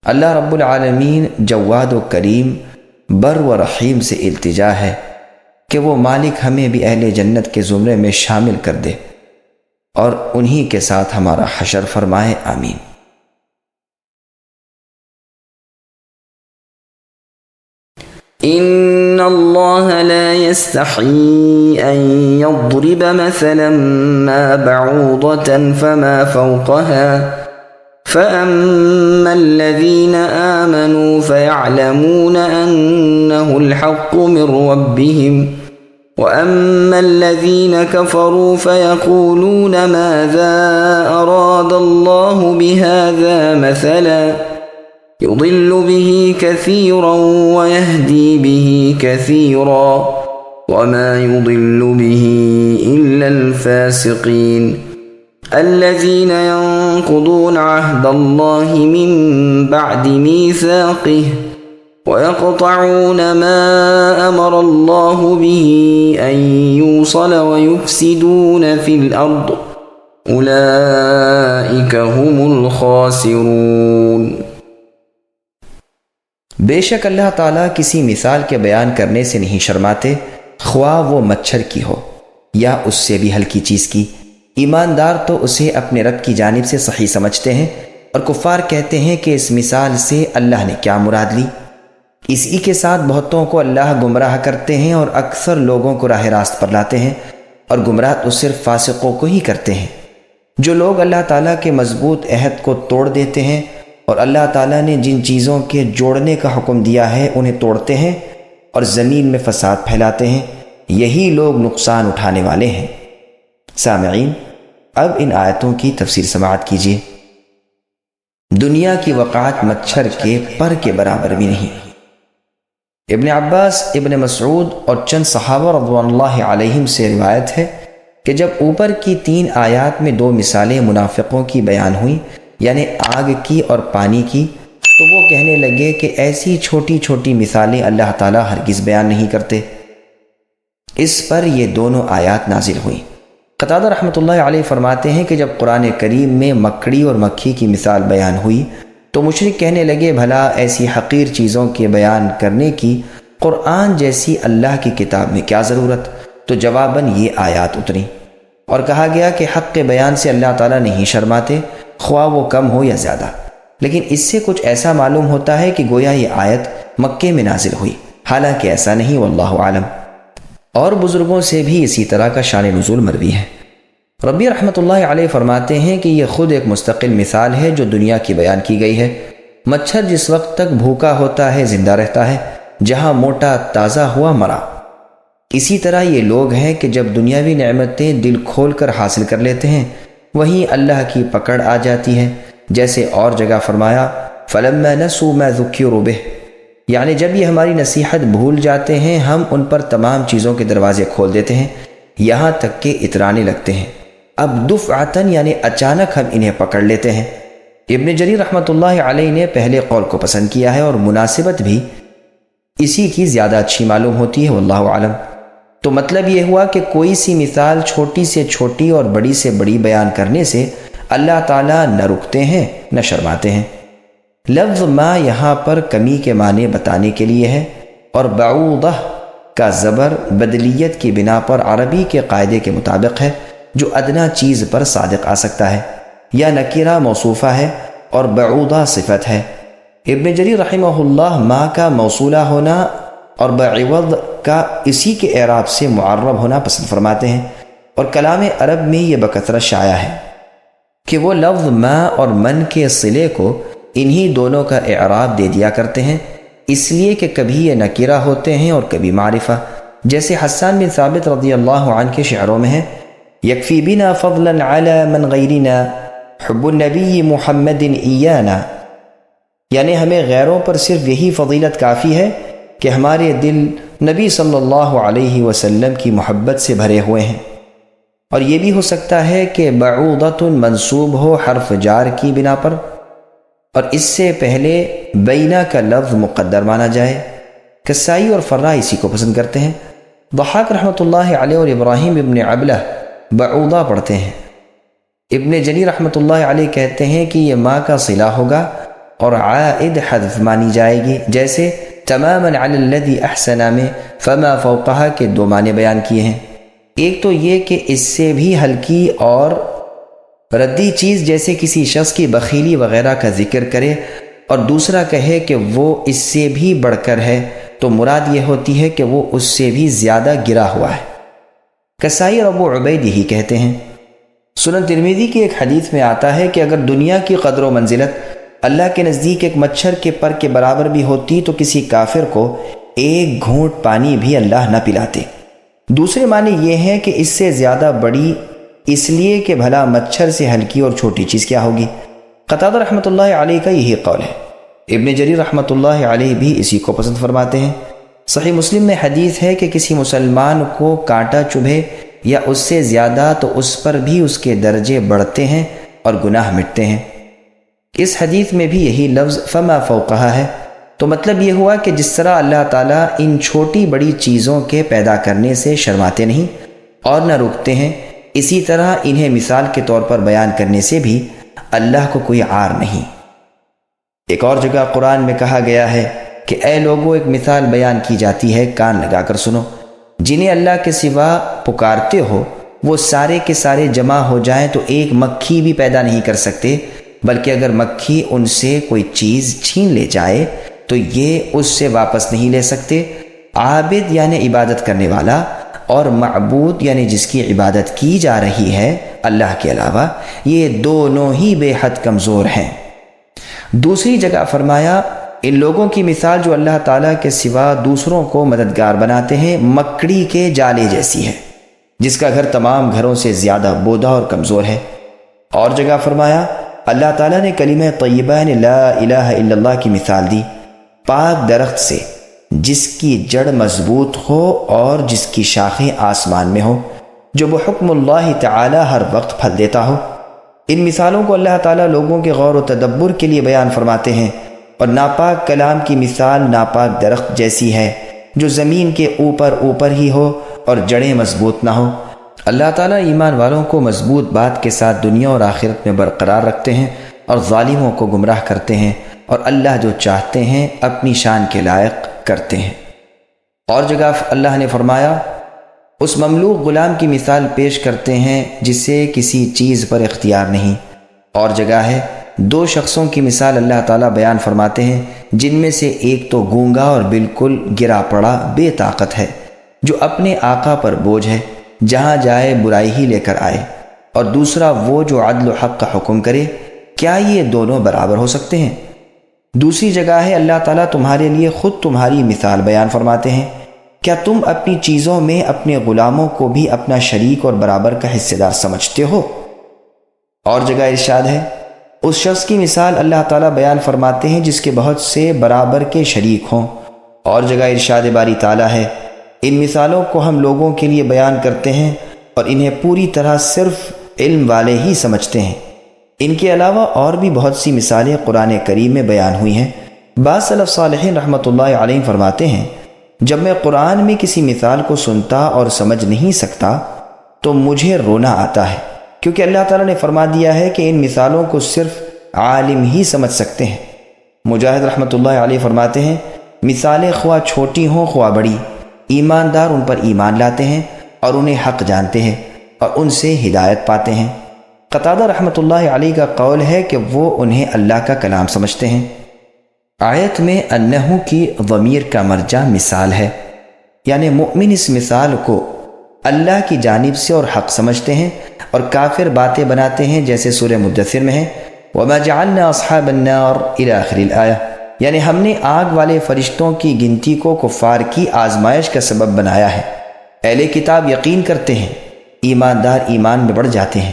اللہ رب العالمین جواد و کریم، بر و رحیم سے التجا ہے کہ وہ مالک ہمیں بھی اہل جنت کے زمرے میں شامل کر دے اور انہی کے ساتھ ہمارا حشر فرمائے، آمین۔ إن الله لا يستحيي أن يضرب مثلا ما بعوضة فما فوقها فأما الذين آمنوا فيعلمون أنه الحق من ربهم وأما الذين كفروا فيقولون ماذا أراد الله بهذا مثلا يضل به كثيرا ويهدي به كثيرا وما يضل به إلا الفاسقين الذين ينقضون عهد الله من بعد ميثاقه ويقطعون ما أمر الله به أن يوصل ويفسدون في الأرض أولئك هم الخاسرون۔ بے شک اللہ تعالیٰ کسی مثال کے بیان کرنے سے نہیں شرماتے، خواہ وہ مچھر کی ہو یا اس سے بھی ہلکی چیز کی۔ ایماندار تو اسے اپنے رب کی جانب سے صحیح سمجھتے ہیں، اور کفار کہتے ہیں کہ اس مثال سے اللہ نے کیا مراد لی۔ اسی کے ساتھ بہتوں کو اللہ گمراہ کرتے ہیں اور اکثر لوگوں کو راہ راست پر لاتے ہیں، اور گمراہ تو صرف فاسقوں کو ہی کرتے ہیں۔ جو لوگ اللہ تعالیٰ کے مضبوط عہد کو توڑ دیتے ہیں اور اللہ تعالیٰ نے جن چیزوں کے جوڑنے کا حکم دیا ہے انہیں توڑتے ہیں، اور زمین میں فساد پھیلاتے ہیں، یہی لوگ نقصان اٹھانے والے ہیں۔ سامعین، اب ان آیتوں کی تفسیر سماعت کیجیے۔ دنیا کی وقعت مچھر کے پر کے برابر بھی نہیں۔ ابن عباس، ابن مسعود اور چند صحابہ رضوان اللہ علیہم سے روایت ہے کہ جب اوپر کی 3 آیات میں 2 مثالیں منافقوں کی بیان ہوئیں، یعنی آگ کی اور پانی کی، تو وہ کہنے لگے کہ ایسی چھوٹی چھوٹی مثالیں اللہ تعالیٰ ہرگز بیان نہیں کرتے۔ اس پر یہ دونوں آیات نازل ہوئیں۔ قتادہ رحمۃ اللہ علیہ فرماتے ہیں کہ جب قرآن کریم میں مکڑی اور مکھی کی مثال بیان ہوئی تو مشرک کہنے لگے بھلا ایسی حقیر چیزوں کے بیان کرنے کی قرآن جیسی اللہ کی کتاب میں کیا ضرورت؟ تو جواباً یہ آیات اتری اور کہا گیا کہ حق کے بیان سے اللہ تعالیٰ نہیں شرماتے، خواہ وہ کم ہو یا زیادہ۔ لیکن اس سے کچھ ایسا معلوم ہوتا ہے کہ گویا یہ آیت مکے میں نازل ہوئی، حالانکہ ایسا نہیں، واللہ عالم۔ اور بزرگوں سے بھی اسی طرح کا شان نزول مروی ہے۔ ربی رحمۃ اللہ علیہ فرماتے ہیں کہ یہ خود ایک مستقل مثال ہے جو دنیا کی بیان کی گئی ہے۔ مچھر جس وقت تک بھوکا ہوتا ہے زندہ رہتا ہے، جہاں موٹا تازہ ہوا مرا۔ اسی طرح یہ لوگ ہیں کہ جب دنیاوی نعمتیں دل کھول کر حاصل کر لیتے ہیں، وہیں اللہ کی پکڑ آ جاتی ہے، جیسے اور جگہ فرمایا فَلَمَّا نَسُوا مَا ذُكِّرُوا بِهِ، یعنی جب یہ ہماری نصیحت بھول جاتے ہیں ہم ان پر تمام چیزوں کے دروازے کھول دیتے ہیں، یہاں تک کہ اترانے لگتے ہیں۔ اب دفعتاً یعنی اچانک ہم انہیں پکڑ لیتے ہیں۔ ابن جریر رحمۃ اللہ علیہ نے پہلے قول کو پسند کیا ہے اور مناسبت بھی اسی کی زیادہ اچھی معلوم ہوتی ہے، واللہ عالم۔ تو مطلب یہ ہوا کہ کوئی سی مثال چھوٹی سے چھوٹی اور بڑی سے بڑی بیان کرنے سے اللہ تعالیٰ نہ رکتے ہیں نہ شرماتے ہیں۔ لفظ ما یہاں پر کمی کے معنی بتانے کے لیے ہے، اور بعوضہ کا زبر بدلیت کی بنا پر عربی کے قاعدے کے مطابق ہے، جو ادنا چیز پر صادق آ سکتا ہے، یا نکرہ موصوفہ ہے اور بعوضہ صفت ہے۔ ابن جریر رحمہ اللہ ما کا موصولہ ہونا اور بعوض کا اسی کے اعراب سے معرب ہونا پسند فرماتے ہیں، اور کلام عرب میں یہ بکثرت شائع ہے کہ وہ لفظ ما اور من کے صلے کو انہی دونوں کا اعراب دے دیا کرتے ہیں، اس لیے کہ کبھی یہ نکرہ ہوتے ہیں اور کبھی معرفہ، جیسے حسان بن ثابت رضی اللہ عنہ کے شعروں میں ہے یکفی بنا فضلا علی من غیرنا حب النبی محمد ایانا، یعنی ہمیں غیروں پر صرف یہی فضیلت کافی ہے کہ ہمارے دل نبی صلی اللہ علیہ وسلم کی محبت سے بھرے ہوئے ہیں۔ اور یہ بھی ہو سکتا ہے کہ بعوضۃ منصوب ہو حرف جار کی بنا پر، اور اس سے پہلے بینا کا لفظ مقدر مانا جائے۔ کسائی اور فرا اسی کو پسند کرتے ہیں۔ ضحاک رحمۃ اللہ علیہ اور ابراہیم ابن عبلہ بعوضہ پڑھتے ہیں۔ ابن جنی رحمۃ اللہ علیہ کہتے ہیں کہ یہ ما کا صلہ ہوگا اور عائد حذف مانی جائے گی، جیسے تماماً علی الذی احسن میں فما فوقہا کے 2 معنی بیان کیے ہیں۔ ایک تو یہ کہ اس سے بھی ہلکی اور ردی چیز جیسے کسی شخص کی بخیلی وغیرہ کا ذکر کرے، اور دوسرا کہے کہ وہ اس سے بھی بڑھ کر ہے، تو مراد یہ ہوتی ہے کہ وہ اس سے بھی زیادہ گرا ہوا ہے۔ کسائی اور ابو عبید ہی کہتے ہیں۔ سنن ترمذی کی ایک حدیث میں آتا ہے کہ اگر دنیا کی قدر و منزلت اللہ کے نزدیک ایک مچھر کے پر کے برابر بھی ہوتی تو کسی کافر کو 1 گھونٹ پانی بھی اللہ نہ پلاتے۔ دوسرے معنی یہ ہیں کہ اس سے زیادہ بڑی، اس لیے کہ بھلا مچھر سے ہلکی اور چھوٹی چیز کیا ہوگی۔ قتادہ رحمۃ اللہ علیہ کا یہی قول ہے۔ ابن جریر رحمۃ اللہ علیہ بھی اسی کو پسند فرماتے ہیں۔ صحیح مسلم میں حدیث ہے کہ کسی مسلمان کو کانٹا چبھے یا اس سے زیادہ تو اس پر بھی اس کے درجے بڑھتے ہیں اور گناہ مٹتے ہیں۔ اس حدیث میں بھی یہی لفظ فما فوقہا ہے۔ تو مطلب یہ ہوا کہ جس طرح اللہ تعالیٰ ان چھوٹی بڑی چیزوں کے پیدا کرنے سے شرماتے نہیں اور نہ رکتے ہیں، اسی طرح انہیں مثال کے طور پر بیان کرنے سے بھی اللہ کو کوئی عار نہیں۔ ایک اور جگہ قرآن میں کہا گیا ہے کہ اے لوگوں، ایک مثال بیان کی جاتی ہے، کان لگا کر سنو۔ جنہیں اللہ کے سوا پکارتے ہو وہ سارے کے سارے جمع ہو جائیں تو ایک مکھی بھی پیدا نہیں کر سکتے، بلکہ اگر مکھی ان سے کوئی چیز چھین لے جائے تو یہ اس سے واپس نہیں لے سکتے۔ عابد یعنی عبادت کرنے والا، اور معبود یعنی جس کی عبادت کی جا رہی ہے اللہ کے علاوہ، یہ دونوں ہی بے حد کمزور ہیں۔ دوسری جگہ فرمایا ان لوگوں کی مثال جو اللہ تعالیٰ کے سوا دوسروں کو مددگار بناتے ہیں مکڑی کے جالے جیسی ہے، جس کا گھر تمام گھروں سے زیادہ بودا اور کمزور ہے۔ اور جگہ فرمایا اللہ تعالیٰ نے کلمہ طیبہ یعنی لا الہ الا اللہ کی مثال دی پاک درخت سے جس کی جڑ مضبوط ہو اور جس کی شاخیں آسمان میں ہو، جو بحکم اللہ تعالی ہر وقت پھل دیتا ہو۔ ان مثالوں کو اللہ تعالیٰ لوگوں کے غور و تدبر کے لیے بیان فرماتے ہیں، اور ناپاک کلام کی مثال ناپاک درخت جیسی ہے جو زمین کے اوپر ہی ہو اور جڑیں مضبوط نہ ہو۔ اللہ تعالیٰ ایمان والوں کو مضبوط بات کے ساتھ دنیا اور آخرت میں برقرار رکھتے ہیں اور ظالموں کو گمراہ کرتے ہیں، اور اللہ جو چاہتے ہیں اپنی شان کے لائق کرتے ہیں۔ اور جگہ اللہ نے فرمایا اس مملوک غلام کی مثال پیش کرتے ہیں جسے کسی چیز پر اختیار نہیں۔ اور جگہ ہے دو شخصوں کی مثال اللہ تعالیٰ بیان فرماتے ہیں، جن میں سے ایک تو گونگا اور بالکل گرا پڑا بے طاقت ہے، جو اپنے آقا پر بوجھ ہے، جہاں جائے برائی ہی لے کر آئے، اور دوسرا وہ جو عدل و حق کا حکم کرے۔ کیا یہ دونوں برابر ہو سکتے ہیں؟ دوسری جگہ ہے اللہ تعالیٰ تمہارے لیے خود تمہاری مثال بیان فرماتے ہیں، کیا تم اپنی چیزوں میں اپنے غلاموں کو بھی اپنا شریک اور برابر کا حصے دار سمجھتے ہو؟ اور جگہ ارشاد ہے اس شخص کی مثال اللہ تعالیٰ بیان فرماتے ہیں جس کے بہت سے برابر کے شریک ہوں۔ اور جگہ ارشاد باری تعالیٰ ہے ان مثالوں کو ہم لوگوں کے لیے بیان کرتے ہیں اور انہیں پوری طرح صرف علم والے ہی سمجھتے ہیں۔ ان کے علاوہ اور بھی بہت سی مثالیں قرآن کریم میں بیان ہوئی ہیں۔ بعض سلف صالحین رحمۃ اللہ علیہ فرماتے ہیں جب میں قرآن میں کسی مثال کو سنتا اور سمجھ نہیں سکتا تو مجھے رونا آتا ہے، کیونکہ اللہ تعالیٰ نے فرما دیا ہے کہ ان مثالوں کو صرف عالم ہی سمجھ سکتے ہیں۔ مجاہد رحمۃ اللہ علیہ فرماتے ہیں مثالیں خواہ چھوٹی ہوں خواہ بڑی، ایماندار ان پر ایمان لاتے ہیں اور انہیں حق جانتے ہیں اور ان سے ہدایت پاتے ہیں۔ قتادہ رحمۃ اللہ علیہ کا قول ہے کہ وہ انہیں اللہ کا کلام سمجھتے ہیں۔ آیت میں انہو کی ضمیر کا مرجع مثال ہے، یعنی مومن اس مثال کو اللہ کی جانب سے اور حق سمجھتے ہیں، اور کافر باتیں بناتے ہیں جیسے سورہ مدثر میں ہے وَمَا جَعَلْنَا أَصْحَابَ النَّارِ إِلَى آخِرِ الْآیَةِ، یعنی ہم نے آگ والے فرشتوں کی گنتی کو کفار کی آزمائش کا سبب بنایا ہے۔ اہل کتاب یقین کرتے ہیں، ایماندار ایمان میں بڑھ جاتے ہیں۔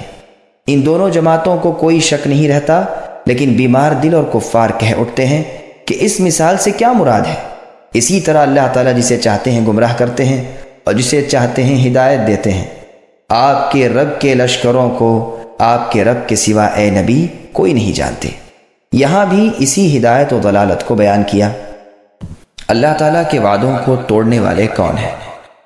ان دونوں جماعتوں کو کوئی شک نہیں رہتا، لیکن بیمار دل اور کفار کہہ اٹھتے ہیں کہ اس مثال سے کیا مراد ہے۔ اسی طرح اللہ تعالیٰ جسے چاہتے ہیں گمراہ کرتے ہیں اور جسے چاہتے ہیں ہدایت دیتے ہیں۔ آپ کے رب کے لشکروں کو آپ کے رب کے سوا اے نبی کوئی نہیں جانتے۔ یہاں بھی اسی ہدایت و ضلالت کو بیان کیا۔ اللہ تعالیٰ کے وعدوں کو توڑنے والے کون ہیں؟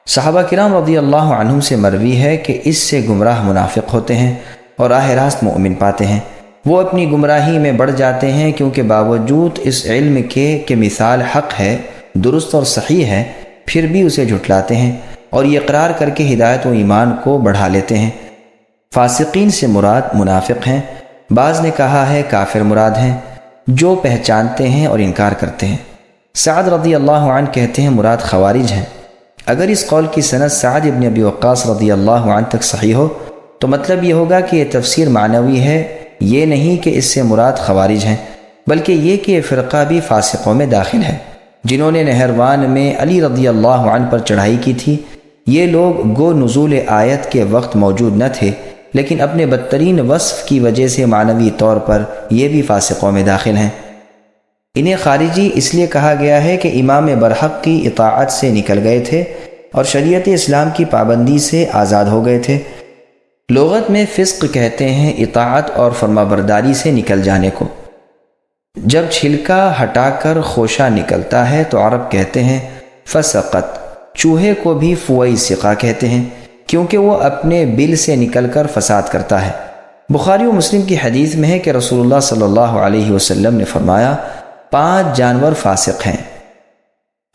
صحابہ کرام رضی اللہ عنہم سے مروی ہے کہ اس سے گمراہ منافق ہوتے ہیں اور راہ راست مومن پاتے ہیں۔ وہ اپنی گمراہی میں بڑھ جاتے ہیں کیونکہ باوجود اس علم کے کہ مثال حق ہے، درست اور صحیح ہے، پھر بھی اسے جھٹلاتے ہیں اور یہ اقرار کر کے ہدایت و ایمان کو بڑھا لیتے ہیں۔ فاسقین سے مراد منافق ہیں، بعض نے کہا ہے کافر مراد ہیں جو پہچانتے ہیں اور انکار کرتے ہیں۔ سعد رضی اللہ عنہ کہتے ہیں مراد خوارج ہیں۔ اگر اس قول کی سند سعد ابن ابی وقاص رضی اللہ عنہ تک صحیح ہو تو مطلب یہ ہوگا کہ یہ تفسیر معنوی ہے، یہ نہیں کہ اس سے مراد خوارج ہیں، بلکہ یہ کہ یہ فرقہ بھی فاسقوں میں داخل ہے جنہوں نے نہروان میں علی رضی اللہ عنہ پر چڑھائی کی تھی۔ یہ لوگ گو نزول آیت کے وقت موجود نہ تھے، لیکن اپنے بدترین وصف کی وجہ سے معنوی طور پر یہ بھی فاسقوں میں داخل ہیں۔ انہیں خارجی اس لیے کہا گیا ہے کہ امام برحق کی اطاعت سے نکل گئے تھے اور شریعت اسلام کی پابندی سے آزاد ہو گئے تھے۔ لغت میں فسق کہتے ہیں اطاعت اور فرمانبرداری سے نکل جانے کو۔ جب چھلکا ہٹا کر خوشہ نکلتا ہے تو عرب کہتے ہیں فسقت۔ چوہے کو بھی فوئی سقا کہتے ہیں کیونکہ وہ اپنے بل سے نکل کر فساد کرتا ہے۔ بخاری و مسلم کی حدیث میں ہے کہ رسول اللہ صلی اللہ علیہ وسلم نے فرمایا 5 جانور فاسق ہیں،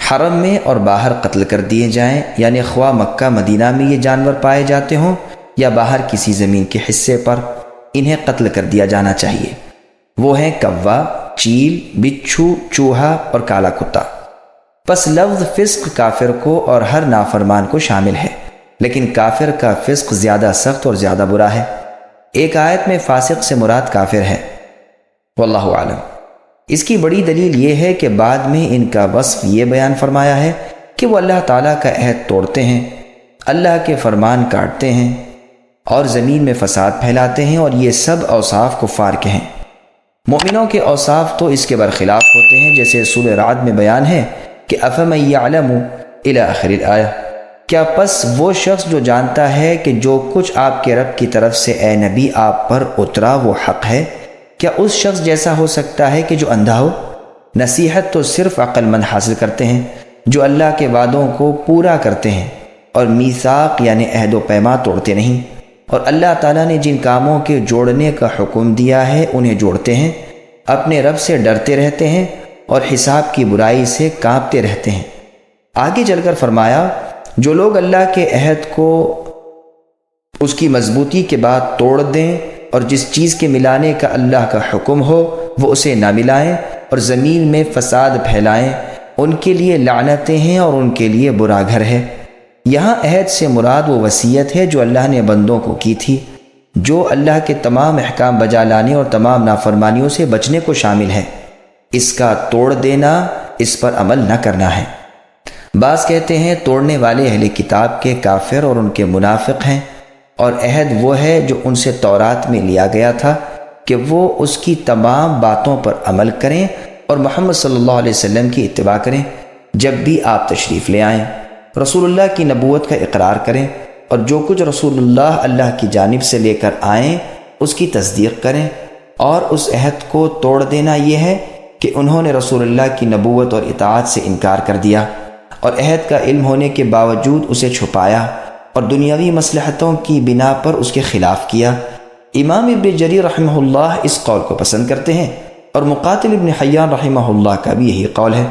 حرم میں اور باہر قتل کر دیے جائیں، یعنی خواہ مکہ مدینہ میں یہ جانور پائے جاتے ہوں یا باہر کسی زمین کے حصے پر، انہیں قتل کر دیا جانا چاہیے۔ وہ ہیں کوا، چیل، بچھو، چوہا اور کالا کتا۔ پس لفظ فسق کافر کو اور ہر نافرمان کو شامل ہے، لیکن کافر کا فسق زیادہ سخت اور زیادہ برا ہے۔ ایک آیت میں فاسق سے مراد کافر ہے، واللہ عالم۔ اس کی بڑی دلیل یہ ہے کہ بعد میں ان کا وصف یہ بیان فرمایا ہے کہ وہ اللہ تعالیٰ کا عہد توڑتے ہیں، اللہ کے فرمان کاٹتے ہیں اور زمین میں فساد پھیلاتے ہیں، اور یہ سب اوصاف کفار کے ہیں۔ مومنوں کے اوصاف تو اس کے برخلاف ہوتے ہیں، جیسے سورہ رعد میں بیان ہے کہ افمن یعلم الی آخر الآیہ، کیا پس وہ شخص جو جانتا ہے کہ جو کچھ آپ کے رب کی طرف سے اے نبی آپ پر اترا وہ حق ہے، کیا اس شخص جیسا ہو سکتا ہے کہ جو اندھا ہو؟ نصیحت تو صرف عقل مند حاصل کرتے ہیں جو اللہ کے وعدوں کو پورا کرتے ہیں اور میثاق یعنی عہد و پیما توڑتے نہیں، اور اللہ تعالیٰ نے جن کاموں کے جوڑنے کا حکم دیا ہے انہیں جوڑتے ہیں، اپنے رب سے ڈرتے رہتے ہیں اور حساب کی برائی سے کانپتے رہتے ہیں۔ آگے چل کر فرمایا، جو لوگ اللہ کے عہد کو اس کی مضبوطی کے بعد توڑ دیں اور جس چیز کے ملانے کا اللہ کا حکم ہو وہ اسے نہ ملائیں اور زمین میں فساد پھیلائیں، ان کے لیے لعنتیں ہیں اور ان کے لیے برا گھر ہے۔ یہاں عہد سے مراد وہ وصیت ہے جو اللہ نے بندوں کو کی تھی، جو اللہ کے تمام احکام بجا لانے اور تمام نافرمانیوں سے بچنے کو شامل ہے۔ اس کا توڑ دینا اس پر عمل نہ کرنا ہے۔ بعض کہتے ہیں توڑنے والے اہل کتاب کے کافر اور ان کے منافق ہیں، اور عہد وہ ہے جو ان سے تورات میں لیا گیا تھا کہ وہ اس کی تمام باتوں پر عمل کریں اور محمد صلی اللہ علیہ وسلم کی اتباع کریں جب بھی آپ تشریف لے آئیں، رسول اللہ کی نبوت کا اقرار کریں اور جو کچھ رسول اللہ کی جانب سے لے کر آئیں اس کی تصدیق کریں۔ اور اس عہد کو توڑ دینا یہ ہے کہ انہوں نے رسول اللہ کی نبوت اور اطاعت سے انکار کر دیا اور عہد کا علم ہونے کے باوجود اسے چھپایا اور دنیاوی مصلحتوں کی بنا پر اس کے خلاف کیا۔ امام ابن جریر رحمہ اللہ اس قول کو پسند کرتے ہیں اور مقاتل ابن حیان رحمہ اللہ کا بھی یہی قول ہے۔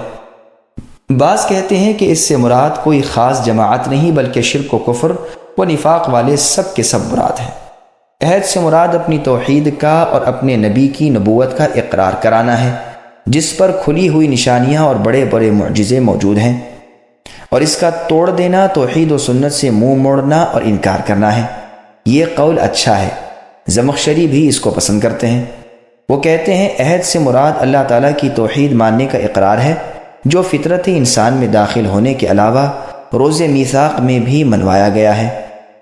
بعض کہتے ہیں کہ اس سے مراد کوئی خاص جماعت نہیں بلکہ شرک و کفر و نفاق والے سب کے سب مراد ہیں۔ عہد سے مراد اپنی توحید کا اور اپنے نبی کی نبوت کا اقرار کرانا ہے جس پر کھلی ہوئی نشانیاں اور بڑے بڑے معجزے موجود ہیں، اور اس کا توڑ دینا توحید و سنت سے منہ موڑنا اور انکار کرنا ہے۔ یہ قول اچھا ہے، زمخشری بھی اس کو پسند کرتے ہیں۔ وہ کہتے ہیں عہد سے مراد اللہ تعالیٰ کی توحید ماننے کا اقرار ہے جو فطرت انسان میں داخل ہونے کے علاوہ روز میثاق میں بھی منوایا گیا ہے۔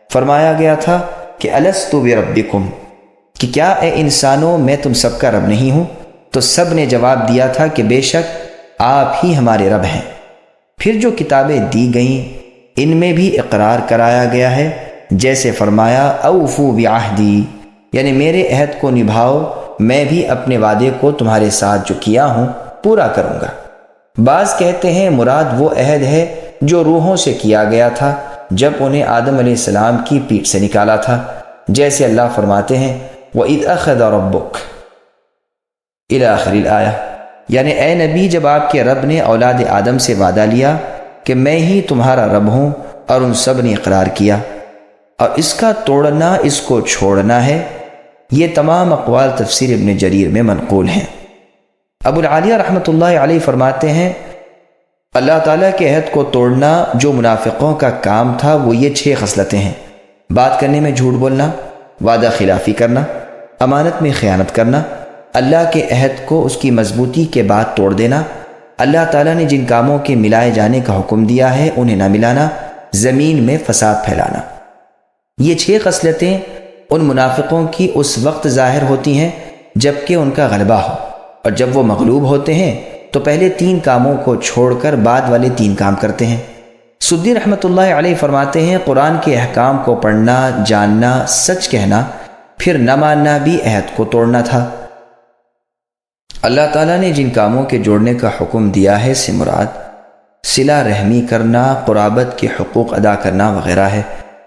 فرمایا گیا تھا کہ الستُ بربکم، کہ کیا اے انسانوں میں تم سب کا رب نہیں ہوں؟ تو سب نے جواب دیا تھا کہ بے شک آپ ہی ہمارے رب ہیں۔ پھر جو کتابیں دی گئیں ان میں بھی اقرار کرایا گیا ہے، جیسے فرمایا اوفوا بعہدی، یعنی میرے عہد کو نبھاؤ، میں بھی اپنے وعدے کو تمہارے ساتھ جو کیا ہوں پورا کروں گا۔ بعض کہتے ہیں مراد وہ عہد ہے جو روحوں سے کیا گیا تھا جب انہیں آدم علیہ السلام کی پیٹ سے نکالا تھا، جیسے اللہ فرماتے ہیں وَإِذْ أَخَذَ رَبُّكَ إِلَى آخر الآیہ، یعنی اے نبی جب آپ کے رب نے اولاد آدم سے وعدہ لیا کہ میں ہی تمہارا رب ہوں، اور ان سب نے اقرار کیا، اور اس کا توڑنا اس کو چھوڑنا ہے۔ یہ تمام اقوال تفسیر ابن جریر میں منقول ہیں۔ ابو العالیہ رحمۃ اللہ علیہ فرماتے ہیں اللہ تعالیٰ کے عہد کو توڑنا جو منافقوں کا کام تھا وہ یہ 6 خصلتیں ہیں: بات کرنے میں جھوٹ بولنا، وعدہ خلافی کرنا، امانت میں خیانت کرنا، اللہ کے عہد کو اس کی مضبوطی کے بعد توڑ دینا، اللہ تعالیٰ نے جن کاموں کے ملائے جانے کا حکم دیا ہے انہیں نہ ملانا، زمین میں فساد پھیلانا۔ یہ 6 خصلتیں ان منافقوں کی اس وقت ظاہر ہوتی ہیں جب کہ ان کا غلبہ ہو، اور جب وہ مغلوب ہوتے ہیں تو پہلے 3 کاموں کو چھوڑ کر بعد والے 3 کام کرتے ہیں۔ سدی رحمۃ اللہ علیہ فرماتے ہیں قرآن کے احکام کو پڑھنا، جاننا، سچ کہنا، پھر نہ ماننا بھی عہد کو توڑنا تھا۔ اللہ تعالیٰ نے جن کاموں کے جوڑنے کا حکم دیا ہے سے مراد صلہ رحمی کرنا، قرابت کے حقوق ادا کرنا وغیرہ ہے،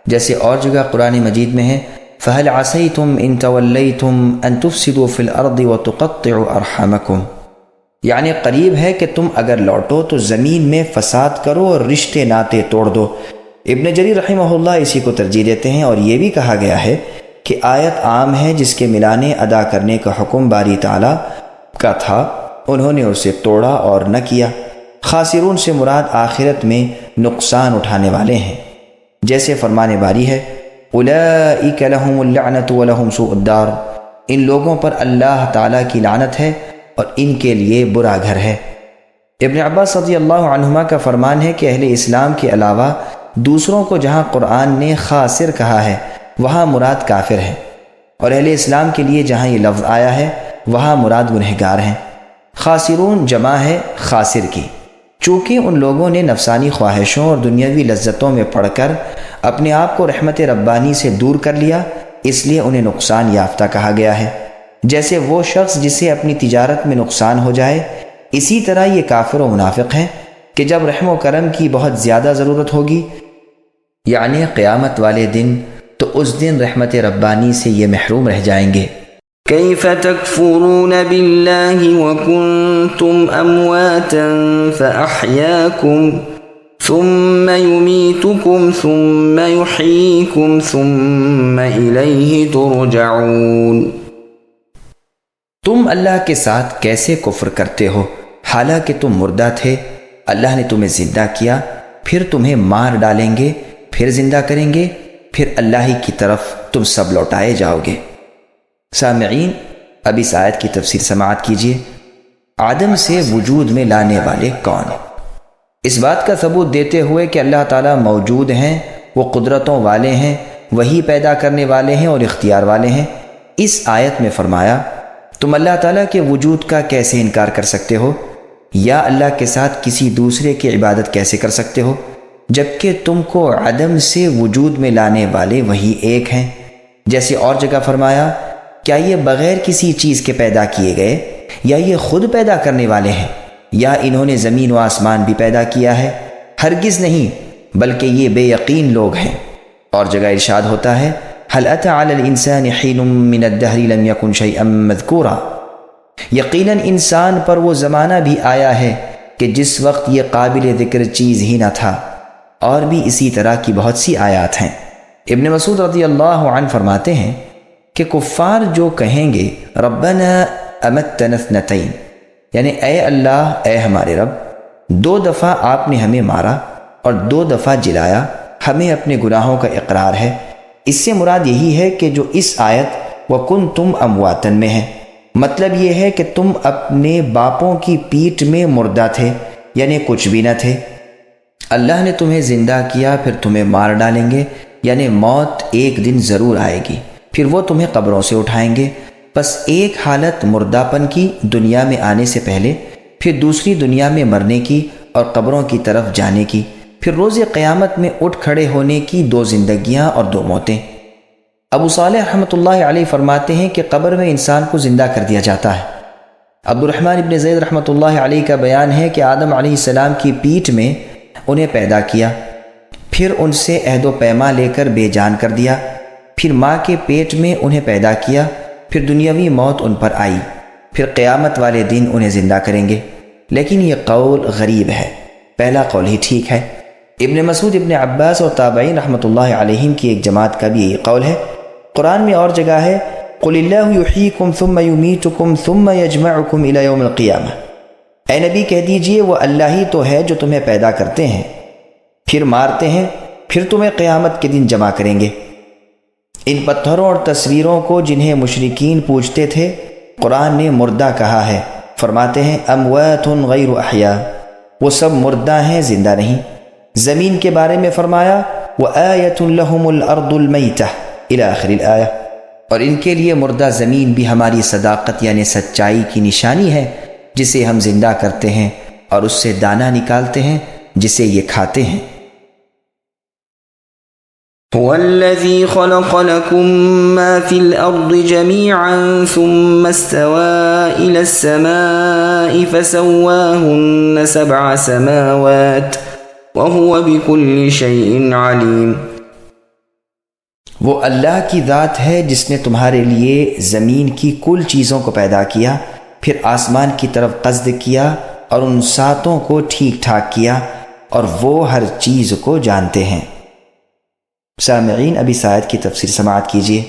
جیسے اور جگہ قرآن مجید میں ہے فَهَلْ عَسَيْتُمْ إِن تَوَلَّيْتُمْ أَن تُفْسِدُوا فِي الْأَرْضِ وَتُقَطِّعُوا أَرْحَامَكُمْ، یعنی قریب ہے کہ تم اگر لوٹو تو زمین میں فساد کرو اور رشتے ناطے توڑ دو۔ ابن جریر رحمہ اللہ اسی کو ترجیح دیتے ہیں، اور یہ بھی کہا گیا ہے کہ آیت عام ہے جس کے ملانے ادا کرنے کا حکم باری تعالیٰ کا تھا، انہوں نے اسے توڑا اور نہ کیا۔ خاسرون سے مراد آخرت میں نقصان اٹھانے والے ہیں، جیسے فرمان باری ہے اولئک لہم اللعنۃ ولہم سوء الدار، ان لوگوں پر اللہ تعالیٰ کی لعنت ہے اور ان کے لیے برا گھر ہے۔ ابن عباس رضی اللہ عنہما کا فرمان ہے کہ اہل اسلام کے علاوہ دوسروں کو جہاں قرآن نے خاسر کہا ہے وہاں مراد کافر ہے، اور اہل اسلام کے لیے جہاں یہ لفظ آیا ہے وہاں مراد گنہگار ہیں۔ خاسرون جمع ہے خاسر کی، چونکہ ان لوگوں نے نفسانی خواہشوں اور دنیاوی لذتوں میں پڑ کر اپنے آپ کو رحمت ربانی سے دور کر لیا، اس لیے انہیں نقصان یافتہ کہا گیا ہے۔ جیسے وہ شخص جسے اپنی تجارت میں نقصان ہو جائے، اسی طرح یہ کافر و منافق ہیں کہ جب رحم و کرم کی بہت زیادہ ضرورت ہوگی، یعنی قیامت والے دن، تو اس دن رحمت ربانی سے یہ محروم رہ جائیں گے۔ كيف تكفرون بالله وكنتم أمواتا فأحياكم ثم يميتكم ثم يحييكم ثم إليه ترجعون۔ تم اللہ کے ساتھ کیسے کفر کرتے ہو حالانکہ تم مردہ تھے؟ اللہ نے تمہیں زندہ کیا، پھر تمہیں مار ڈالیں گے، پھر زندہ کریں گے، پھر اللہ ہی کی طرف تم سب لوٹائے جاؤ گے۔ سامعین، اب اس آیت کی تفسیر سماعت کیجیے۔ عدم سے وجود میں لانے والے کون؟ اس بات کا ثبوت دیتے ہوئے کہ اللہ تعالیٰ موجود ہیں، وہ قدرتوں والے ہیں، وہی پیدا کرنے والے ہیں اور اختیار والے ہیں، اس آیت میں فرمایا تم اللہ تعالیٰ کے وجود کا کیسے انکار کر سکتے ہو، یا اللہ کے ساتھ کسی دوسرے کی عبادت کیسے کر سکتے ہو، جبکہ تم کو عدم سے وجود میں لانے والے وہی ایک ہیں۔ جیسے اور جگہ فرمایا کیا یہ بغیر کسی چیز کے پیدا کیے گئے، یا یہ خود پیدا کرنے والے ہیں، یا انہوں نے زمین و آسمان بھی پیدا کیا ہے؟ ہرگز نہیں، بلکہ یہ بے یقین لوگ ہیں۔ اور جگہ ارشاد ہوتا ہے هل أتى على الإنسان حين من الدهر لم يكن شيئا مذكورا، یقیناً انسان پر وہ زمانہ بھی آیا ہے کہ جس وقت یہ قابل ذکر چیز ہی نہ تھا، اور بھی اسی طرح کی بہت سی آیات ہیں۔ ابن مسعود رضی اللہ عنہ فرماتے ہیں کہ کفار جو کہیں گے ربنا امتنا اثنتین، یعنی اے اللہ، اے ہمارے رب، 2 دفعہ آپ نے ہمیں مارا اور 2 دفعہ جلایا، ہمیں اپنے گناہوں کا اقرار ہے، اس سے مراد یہی ہے کہ جو اس آیت وَكُنْتُمْ أَمْوَاتًا میں ہے، مطلب یہ ہے کہ تم اپنے باپوں کی پیٹھ میں مردہ تھے، یعنی کچھ بھی نہ تھے۔ اللہ نے تمہیں زندہ کیا، پھر تمہیں مار ڈالیں گے، یعنی موت ایک دن ضرور آئے گی، پھر وہ تمہیں قبروں سے اٹھائیں گے۔ بس ایک حالت مردہ پن کی دنیا میں آنے سے پہلے، پھر دوسری دنیا میں مرنے کی اور قبروں کی طرف جانے کی، پھر روز قیامت میں اٹھ کھڑے ہونے کی 2 زندگیاں اور 2 موتیں۔ ابو صالح رحمۃ اللہ علیہ فرماتے ہیں کہ قبر میں انسان کو زندہ کر دیا جاتا ہے۔ عبد الرحمن ابن زید رحمۃ اللہ علیہ کا بیان ہے کہ آدم علیہ السلام کی پیٹھ میں انہیں پیدا کیا، پھر ان سے عہد و پیما لے کر بے جان کر دیا، پھر ماں کے پیٹ میں انہیں پیدا کیا، پھر دنیاوی موت ان پر آئی، پھر قیامت والے دن انہیں زندہ کریں گے۔ لیکن یہ قول غریب ہے، پہلا قول ہی ٹھیک ہے۔ ابن مسعود، ابن عباس اور تابعین رحمۃ اللہ علیہم کی ایک جماعت کا بھی یہی قول ہے۔ قرآن میں اور جگہ ہے قُلِ اللَّهُ يُحْيِيكُمْ ثُمَّ يُمِيتُكُمْ ثُمَّ يَجْمَعُكُمْ إِلَى يَوْمِ الْقِيَامَةِ، اے نبی کہہ دیجئے وہ اللہ ہی تو ہے جو تمہیں پیدا کرتے ہیں، پھر مارتے ہیں، پھر تمہیں قیامت کے دن جمع کریں گے۔ ان پتھروں اور تصویروں کو جنہیں مشرکین پوجتے تھے قرآن نے مردہ کہا ہے، فرماتے ہیں اموات غیر احیاء، وہ سب مردہ ہیں، زندہ نہیں۔ زمین کے بارے میں فرمایا وآیۃ لہم الارض المیتہ الی آخر الآیہ، اور ان کے لیے مردہ زمین بھی ہماری صداقت یعنی سچائی کی نشانی ہے، جسے ہم زندہ کرتے ہیں اور اس سے دانہ نکالتے ہیں جسے یہ کھاتے ہیں۔ هو الذي خلق لكم ما في الأرض جميعا ثم استوى إلى السماء فسواهن 7 سماوات وهو بكل شيء عليم۔ وہ اللہ کی ذات ہے جس نے تمہارے لیے زمین کی کل چیزوں کو پیدا کیا، پھر آسمان کی طرف قصد کیا اور ان 7 کو ٹھیک ٹھاک کیا، اور وہ ہر چیز کو جانتے ہیں۔ سامعین، ابھی اس آیت کی تفسیر سماعت کیجیے۔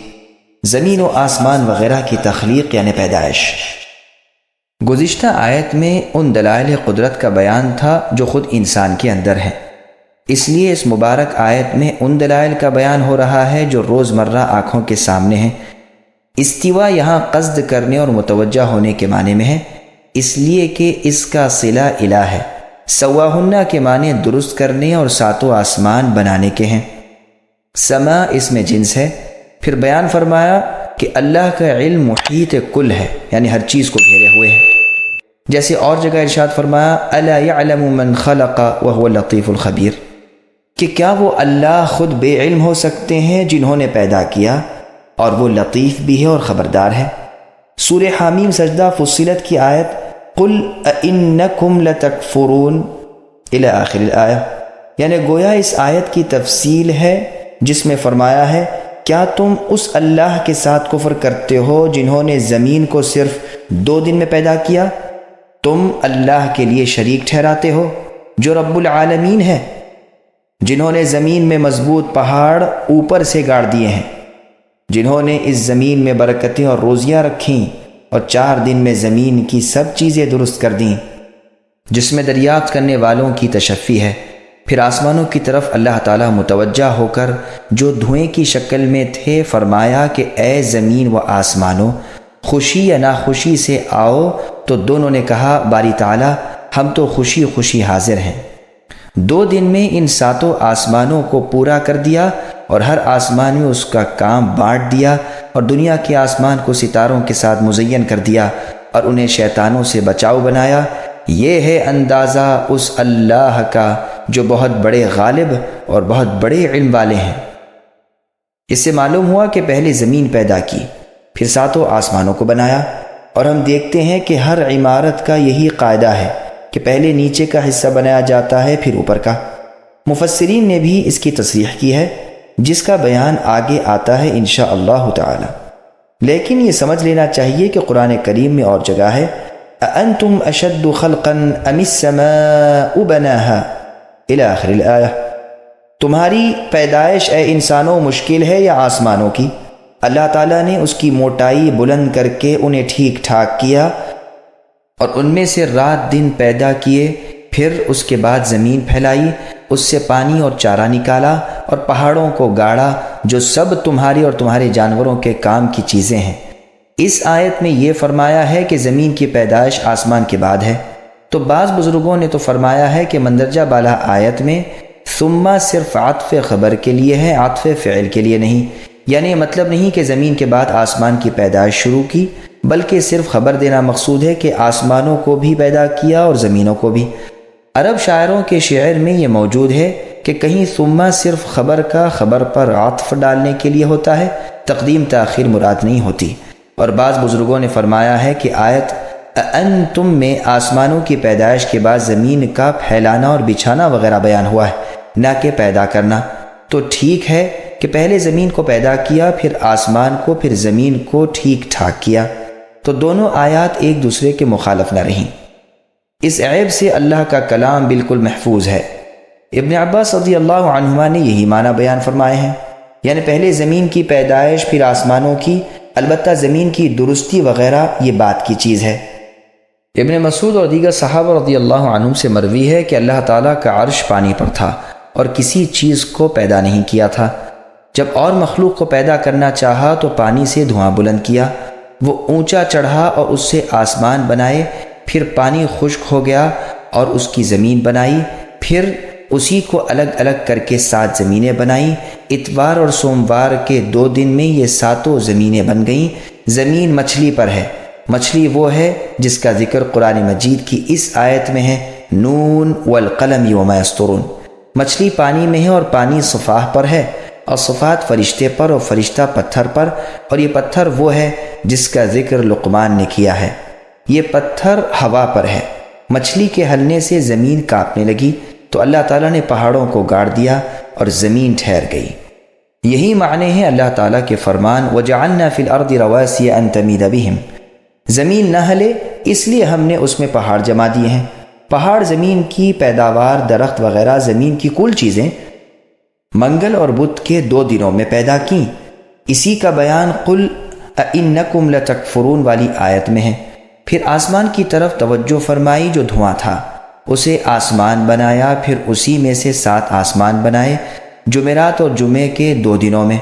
زمین و آسمان وغیرہ کی تخلیق یعنی پیدائش۔ گزشتہ آیت میں ان دلائل قدرت کا بیان تھا جو خود انسان کے اندر ہے، اس لیے اس مبارک آیت میں ان دلائل کا بیان ہو رہا ہے جو روزمرہ آنکھوں کے سامنے ہیں۔ استوا یہاں قصد کرنے اور متوجہ ہونے کے معنی میں ہے، اس لیے کہ اس کا صلہ الہ ہے۔ سواہن کے معنی درست کرنے اور ساتوں آسمان بنانے کے ہیں۔ سما اس میں جنس ہے۔ پھر بیان فرمایا کہ اللہ کا علم محیط کل ہے، یعنی ہر چیز کو گھیرے ہوئے ہے۔ جیسے اور جگہ ارشاد فرمایا الا یعلم من خلق وهو اللطیف الخبیر، کہ کیا وہ اللہ خود بے علم ہو سکتے ہیں جنہوں نے پیدا کیا، اور وہ لطیف بھی ہے اور خبردار ہے۔ سورہ حامیم سجدہ فصلت کی آیت قل اَإِنَّكُمْ لَتَكْفُرُونَ الی آخر الآیہ، یعنی گویا اس آیت کی تفصیل ہے جس میں فرمایا ہے کیا تم اس اللہ کے ساتھ کفر کرتے ہو جنہوں نے زمین کو صرف 2 دن میں پیدا کیا؟ تم اللہ کے لیے شریک ٹھہراتے ہو جو رب العالمین ہے، جنہوں نے زمین میں مضبوط پہاڑ اوپر سے گاڑ دیے ہیں، جنہوں نے اس زمین میں برکتیں اور روزیاں رکھیں اور 4 دن میں زمین کی سب چیزیں درست کر دیں، جس میں دریافت کرنے والوں کی تشفی ہے۔ پھر آسمانوں کی طرف اللہ تعالیٰ متوجہ ہو کر جو دھوئیں کی شکل میں تھے فرمایا کہ اے زمین و آسمانوں، خوشی یا ناخوشی سے آؤ، تو دونوں نے کہا باری تعالیٰ ہم تو خوشی خوشی حاضر ہیں۔ 2 دن میں ان 7 آسمانوں کو پورا کر دیا اور ہر آسمان میں اس کا کام بانٹ دیا، اور دنیا کے آسمان کو ستاروں کے ساتھ مزین کر دیا اور انہیں شیطانوں سے بچاؤ بنایا۔ یہ ہے اندازہ اس اللہ کا جو بہت بڑے غالب اور بہت بڑے علم والے ہیں۔ اس سے معلوم ہوا کہ پہلے زمین پیدا کی، پھر 7 آسمانوں کو بنایا، اور ہم دیکھتے ہیں کہ ہر عمارت کا یہی قاعدہ ہے کہ پہلے نیچے کا حصہ بنایا جاتا ہے پھر اوپر کا۔ مفسرین نے بھی اس کی تصریح کی ہے جس کا بیان آگے آتا ہے انشاءاللہ تعالی، لیکن یہ سمجھ لینا چاہیے کہ قرآن کریم میں اور جگہ ہے اَأَنْتُمْ أَشَدُّ خَلْقًا أَمِ السَّمَاءُ بَنَاهَا إِلَى آخر الآیہ، تمہاری پیدائش اے انسانوں مشکل ہے یا آسمانوں کی؟ اللہ تعالیٰ نے اس کی موٹائی بلند کر کے انہیں ٹھیک ٹھاک کیا اور ان میں سے رات دن پیدا کیے، پھر اس کے بعد زمین پھیلائی، اس سے پانی اور چارہ نکالا اور پہاڑوں کو گاڑا، جو سب تمہاری اور تمہارے جانوروں کے کام کی چیزیں ہیں۔ اس آیت میں یہ فرمایا ہے کہ زمین کی پیدائش آسمان کے بعد ہے، تو بعض بزرگوں نے تو فرمایا ہے کہ مندرجہ بالا آیت میں ثم صرف عطف خبر کے لیے ہے، عطف فعل کے لیے نہیں، یعنی مطلب نہیں کہ زمین کے بعد آسمان کی پیدائش شروع کی، بلکہ صرف خبر دینا مقصود ہے کہ آسمانوں کو بھی پیدا کیا اور زمینوں کو بھی۔ عرب شاعروں کے شعر میں یہ موجود ہے کہ کہیں ثم صرف خبر کا خبر پر عطف ڈالنے کے لیے ہوتا ہے، تقدیم تاخیر مراد نہیں ہوتی۔ اور بعض بزرگوں نے فرمایا ہے کہ آیت انتم میں آسمانوں کی پیدائش کے بعد زمین کا پھیلانا اور بچھانا وغیرہ بیان ہوا ہے، نہ کہ پیدا کرنا۔ تو ٹھیک ہے کہ پہلے زمین کو پیدا کیا، پھر آسمان کو، پھر زمین کو ٹھیک ٹھاک کیا، تو دونوں آیات ایک دوسرے کے مخالف نہ رہیں۔ اس عیب سے اللہ کا کلام بالکل محفوظ ہے۔ ابن عباس رضی اللہ عنہما نے یہی معنی بیان فرمائے ہیں، یعنی پہلے زمین کی پیدائش پھر آسمانوں کی، البتہ زمین کی درستی وغیرہ یہ بات کی چیز ہے۔ ابن مسعود اور دیگر صحابہ رضی اللہ عنہم سے مروی ہے کہ اللہ تعالیٰ کا عرش پانی پر تھا اور کسی چیز کو پیدا نہیں کیا تھا۔ جب اور مخلوق کو پیدا کرنا چاہا تو پانی سے دھواں بلند کیا، وہ اونچا چڑھا اور اس سے آسمان بنائے، پھر پانی خشک ہو گیا اور اس کی زمین بنائی، پھر اسی کو الگ الگ کر کے 7 زمینیں بنائیں۔ اتوار اور سوموار کے 2 دن میں یہ 7 زمینیں بن گئیں۔ زمین مچھلی پر ہے، مچھلی وہ ہے جس کا ذکر قرآن مجید کی اس آیت میں ہے، نون والقلم وما یسطرون۔ مچھلی پانی میں ہے اور پانی صفاح پر ہے، اور صفات فرشتے پر اور فرشتہ پتھر پر، اور یہ پتھر وہ ہے جس کا ذکر لقمان نے کیا ہے۔ یہ پتھر ہوا پر ہے۔ مچھلی کے ہلنے سے زمین کانپنے لگی تو اللہ تعالیٰ نے پہاڑوں کو گاڑ دیا اور زمین ٹھہر گئی۔ یہی معنی ہے اللہ تعالیٰ کے فرمان وَجَعَلْنَا فِي الْأَرْضِ رَوَاسِيَ أَن تَمِيدَ بِهِمْ، زمین نہ ہلے اس لیے ہم نے اس میں پہاڑ جما دیے ہیں۔ پہاڑ زمین کی پیداوار، درخت وغیرہ زمین کی کل چیزیں منگل اور بدھ کے 2 دنوں میں پیدا کیں۔ اسی کا بیان قل اِنَّكُمْ لَتَكْفُرُونَ والی آیت میں ہے۔ پھر آسمان کی طرف توجہ فرمائی جو دھواں تھا، اسے آسمان بنایا، پھر اسی میں سے 7 آسمان بنائے، جمعرات اور جمعے کے 2 دنوں میں۔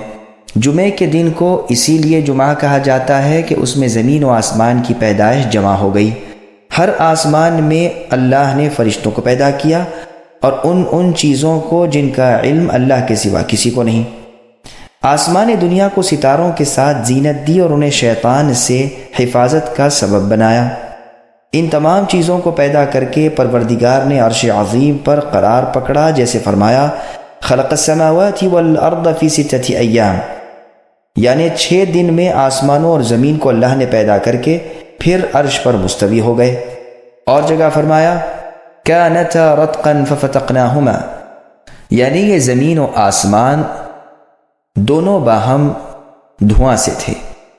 جمعے کے دن کو اسی لیے جمعہ کہا جاتا ہے کہ اس میں زمین و آسمان کی پیدائش جمع ہو گئی۔ ہر آسمان میں اللہ نے فرشتوں کو پیدا کیا اور ان چیزوں کو جن کا علم اللہ کے سوا کسی کو نہیں۔ آسمان دنیا کو ستاروں کے ساتھ زینت دی اور انہیں شیطان سے حفاظت کا سبب بنایا۔ ان تمام چیزوں کو پیدا کر کے پروردگار نے عرش عظیم پر قرار پکڑا، جیسے فرمایا خلق السماوات والارض فی 6 ایام، یعنی 6 دن میں آسمانوں اور زمین کو اللہ نے پیدا کر کے پھر عرش پر مستوی ہو گئے۔ اور جگہ فرمایا کانتا رتقا ففتقناہما، یعنی یہ زمین و آسمان دونوں باہم دھواں سے تھے،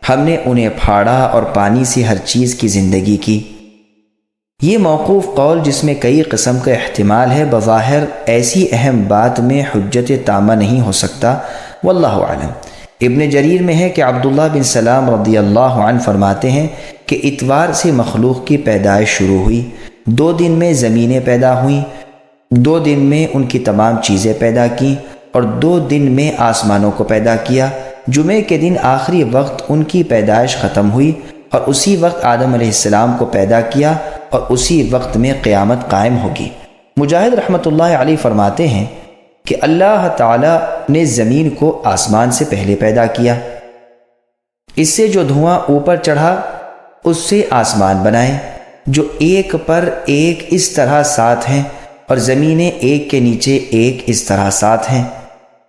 ہم نے انہیں پھاڑا اور پانی سے ہر چیز کی زندگی کی۔ یہ موقوف قول جس میں کئی قسم کا احتمال ہے، بظاہر ایسی اہم بات میں حجت تامہ نہیں ہو سکتا، واللہ اعلم۔ ابن جریر میں ہے کہ عبداللہ بن سلام رضی اللہ عنہ فرماتے ہیں کہ اتوار سے مخلوق کی پیدائش شروع ہوئی، 2 دن میں زمینیں پیدا ہوئیں، 2 دن میں ان کی تمام چیزیں پیدا کیں اور 2 دن میں آسمانوں کو پیدا کیا۔ جمعے کے دن آخری وقت ان کی پیدائش ختم ہوئی اور اسی وقت آدم علیہ السلام کو پیدا کیا اور اسی وقت میں قیامت قائم ہوگی۔ مجاہد رحمۃ اللہ علیہ فرماتے ہیں کہ اللہ تعالی نے زمین کو آسمان سے پہلے پیدا کیا، اس سے جو دھواں اوپر چڑھا اس سے آسمان بنائے جو ایک پر ایک اس طرح ساتھ ہیں اور زمینیں ایک کے نیچے ایک اس طرح ساتھ ہیں۔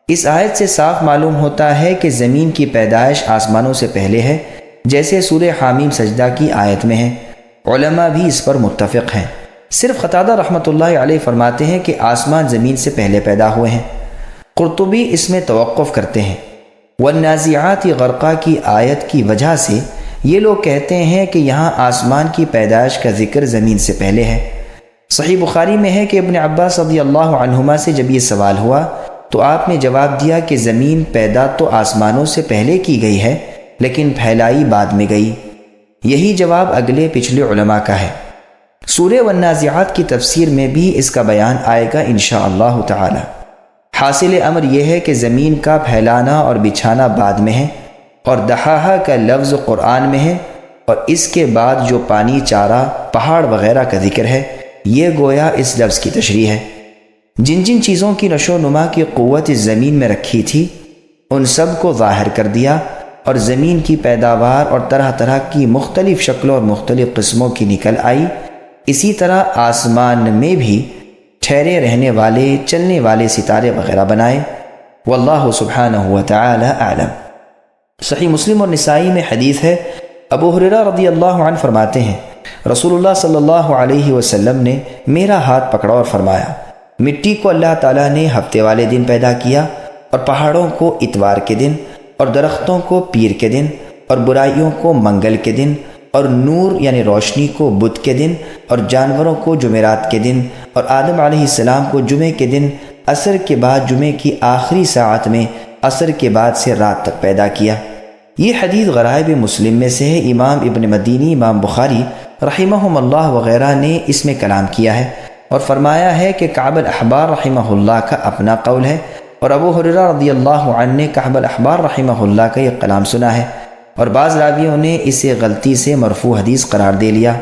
اس آیت سے صاف معلوم ہوتا ہے کہ زمین کی پیدائش آسمانوں سے پہلے ہے، جیسے سورہ حامیم سجدہ کی آیت میں ہے۔ علماء بھی اس پر متفق ہیں۔ صرف قتادہ رحمۃ اللہ علیہ فرماتے ہیں کہ آسمان زمین سے پہلے پیدا ہوئے ہیں۔ قرطبی اس میں توقف کرتے ہیں۔ والنازعات غرقہ کی آیت کی وجہ سے یہ لوگ کہتے ہیں کہ یہاں آسمان کی پیدائش کا ذکر زمین سے پہلے ہے۔ صحیح بخاری میں ہے کہ ابن عباس رضی اللہ عنہما سے جب یہ سوال ہوا تو آپ نے جواب دیا کہ زمین پیدا تو آسمانوں سے پہلے کی گئی ہے لیکن پھیلائی بعد میں گئی۔ یہی جواب اگلے پچھلے علماء کا ہے۔ سورہ والنازعات کی تفسیر میں بھی اس کا بیان آئے گا انشاءاللہ تعالی۔ حاصل امر یہ ہے کہ زمین کا پھیلانا اور بچھانا بعد میں ہے اور دحاہا کا لفظ قرآن میں ہے، اور اس کے بعد جو پانی، چارہ، پہاڑ وغیرہ کا ذکر ہے یہ گویا اس لفظ کی تشریح ہے۔ جن جن چیزوں کی نشو و نما کی قوت اس زمین میں رکھی تھی ان سب کو ظاہر کر دیا، اور زمین کی پیداوار اور طرح طرح کی مختلف شکلوں اور مختلف قسموں کی نکل آئی۔ اسی طرح آسمان میں بھی ٹھہرے رہنے والے، چلنے والے ستارے وغیرہ بنائے۔ واللہ سبحانہ وتعالی اعلم۔ صحیح مسلم اور نسائی میں حدیث ہے، ابو ہریرہ رضی اللہ عنہ فرماتے ہیں رسول اللہ صلی اللہ علیہ وسلم نے میرا ہاتھ پکڑا اور فرمایا، مٹی کو اللہ تعالیٰ نے ہفتے والے دن پیدا کیا، اور پہاڑوں کو اتوار کے دن، اور درختوں کو پیر کے دن، اور برائیوں کو منگل کے دن، اور نور یعنی روشنی کو بدھ کے دن، اور جانوروں کو جمعرات کے دن، اور آدم علیہ السلام کو جمعے کے دن، عصر کے بعد جمعے کی آخری ساعت میں عصر کے بعد سے رات تک پیدا کیا۔ یہ حدیث غرائب مسلم میں سے ہے۔ امام ابن مدینی، امام بخاری رحمہم اللہ وغیرہ نے اس میں کلام کیا ہے اور فرمایا ہے کہ کعب الاحبار رحمہ اللہ کا اپنا قول ہے، اور ابو ہریرہ رضی اللہ عنہ نے کعب الاحبار رحمہ اللہ کا یہ کلام سنا ہے، اور بعض راویوں نے اسے غلطی سے مرفوع حدیث قرار دے لیا۔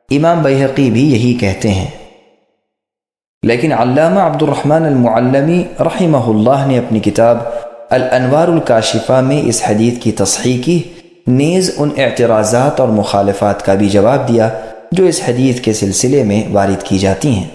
امام بیہقی بھی یہی کہتے ہیں، لیکن علامہ عبد الرحمن المعلمی رحمہ اللہ نے اپنی کتاب الانوار الکاشفہ میں اس حدیث کی تصحیح کی، نیز ان اعتراضات اور مخالفات کا بھی جواب دیا جو اس حدیث کے سلسلے میں وارد کی جاتی ہیں۔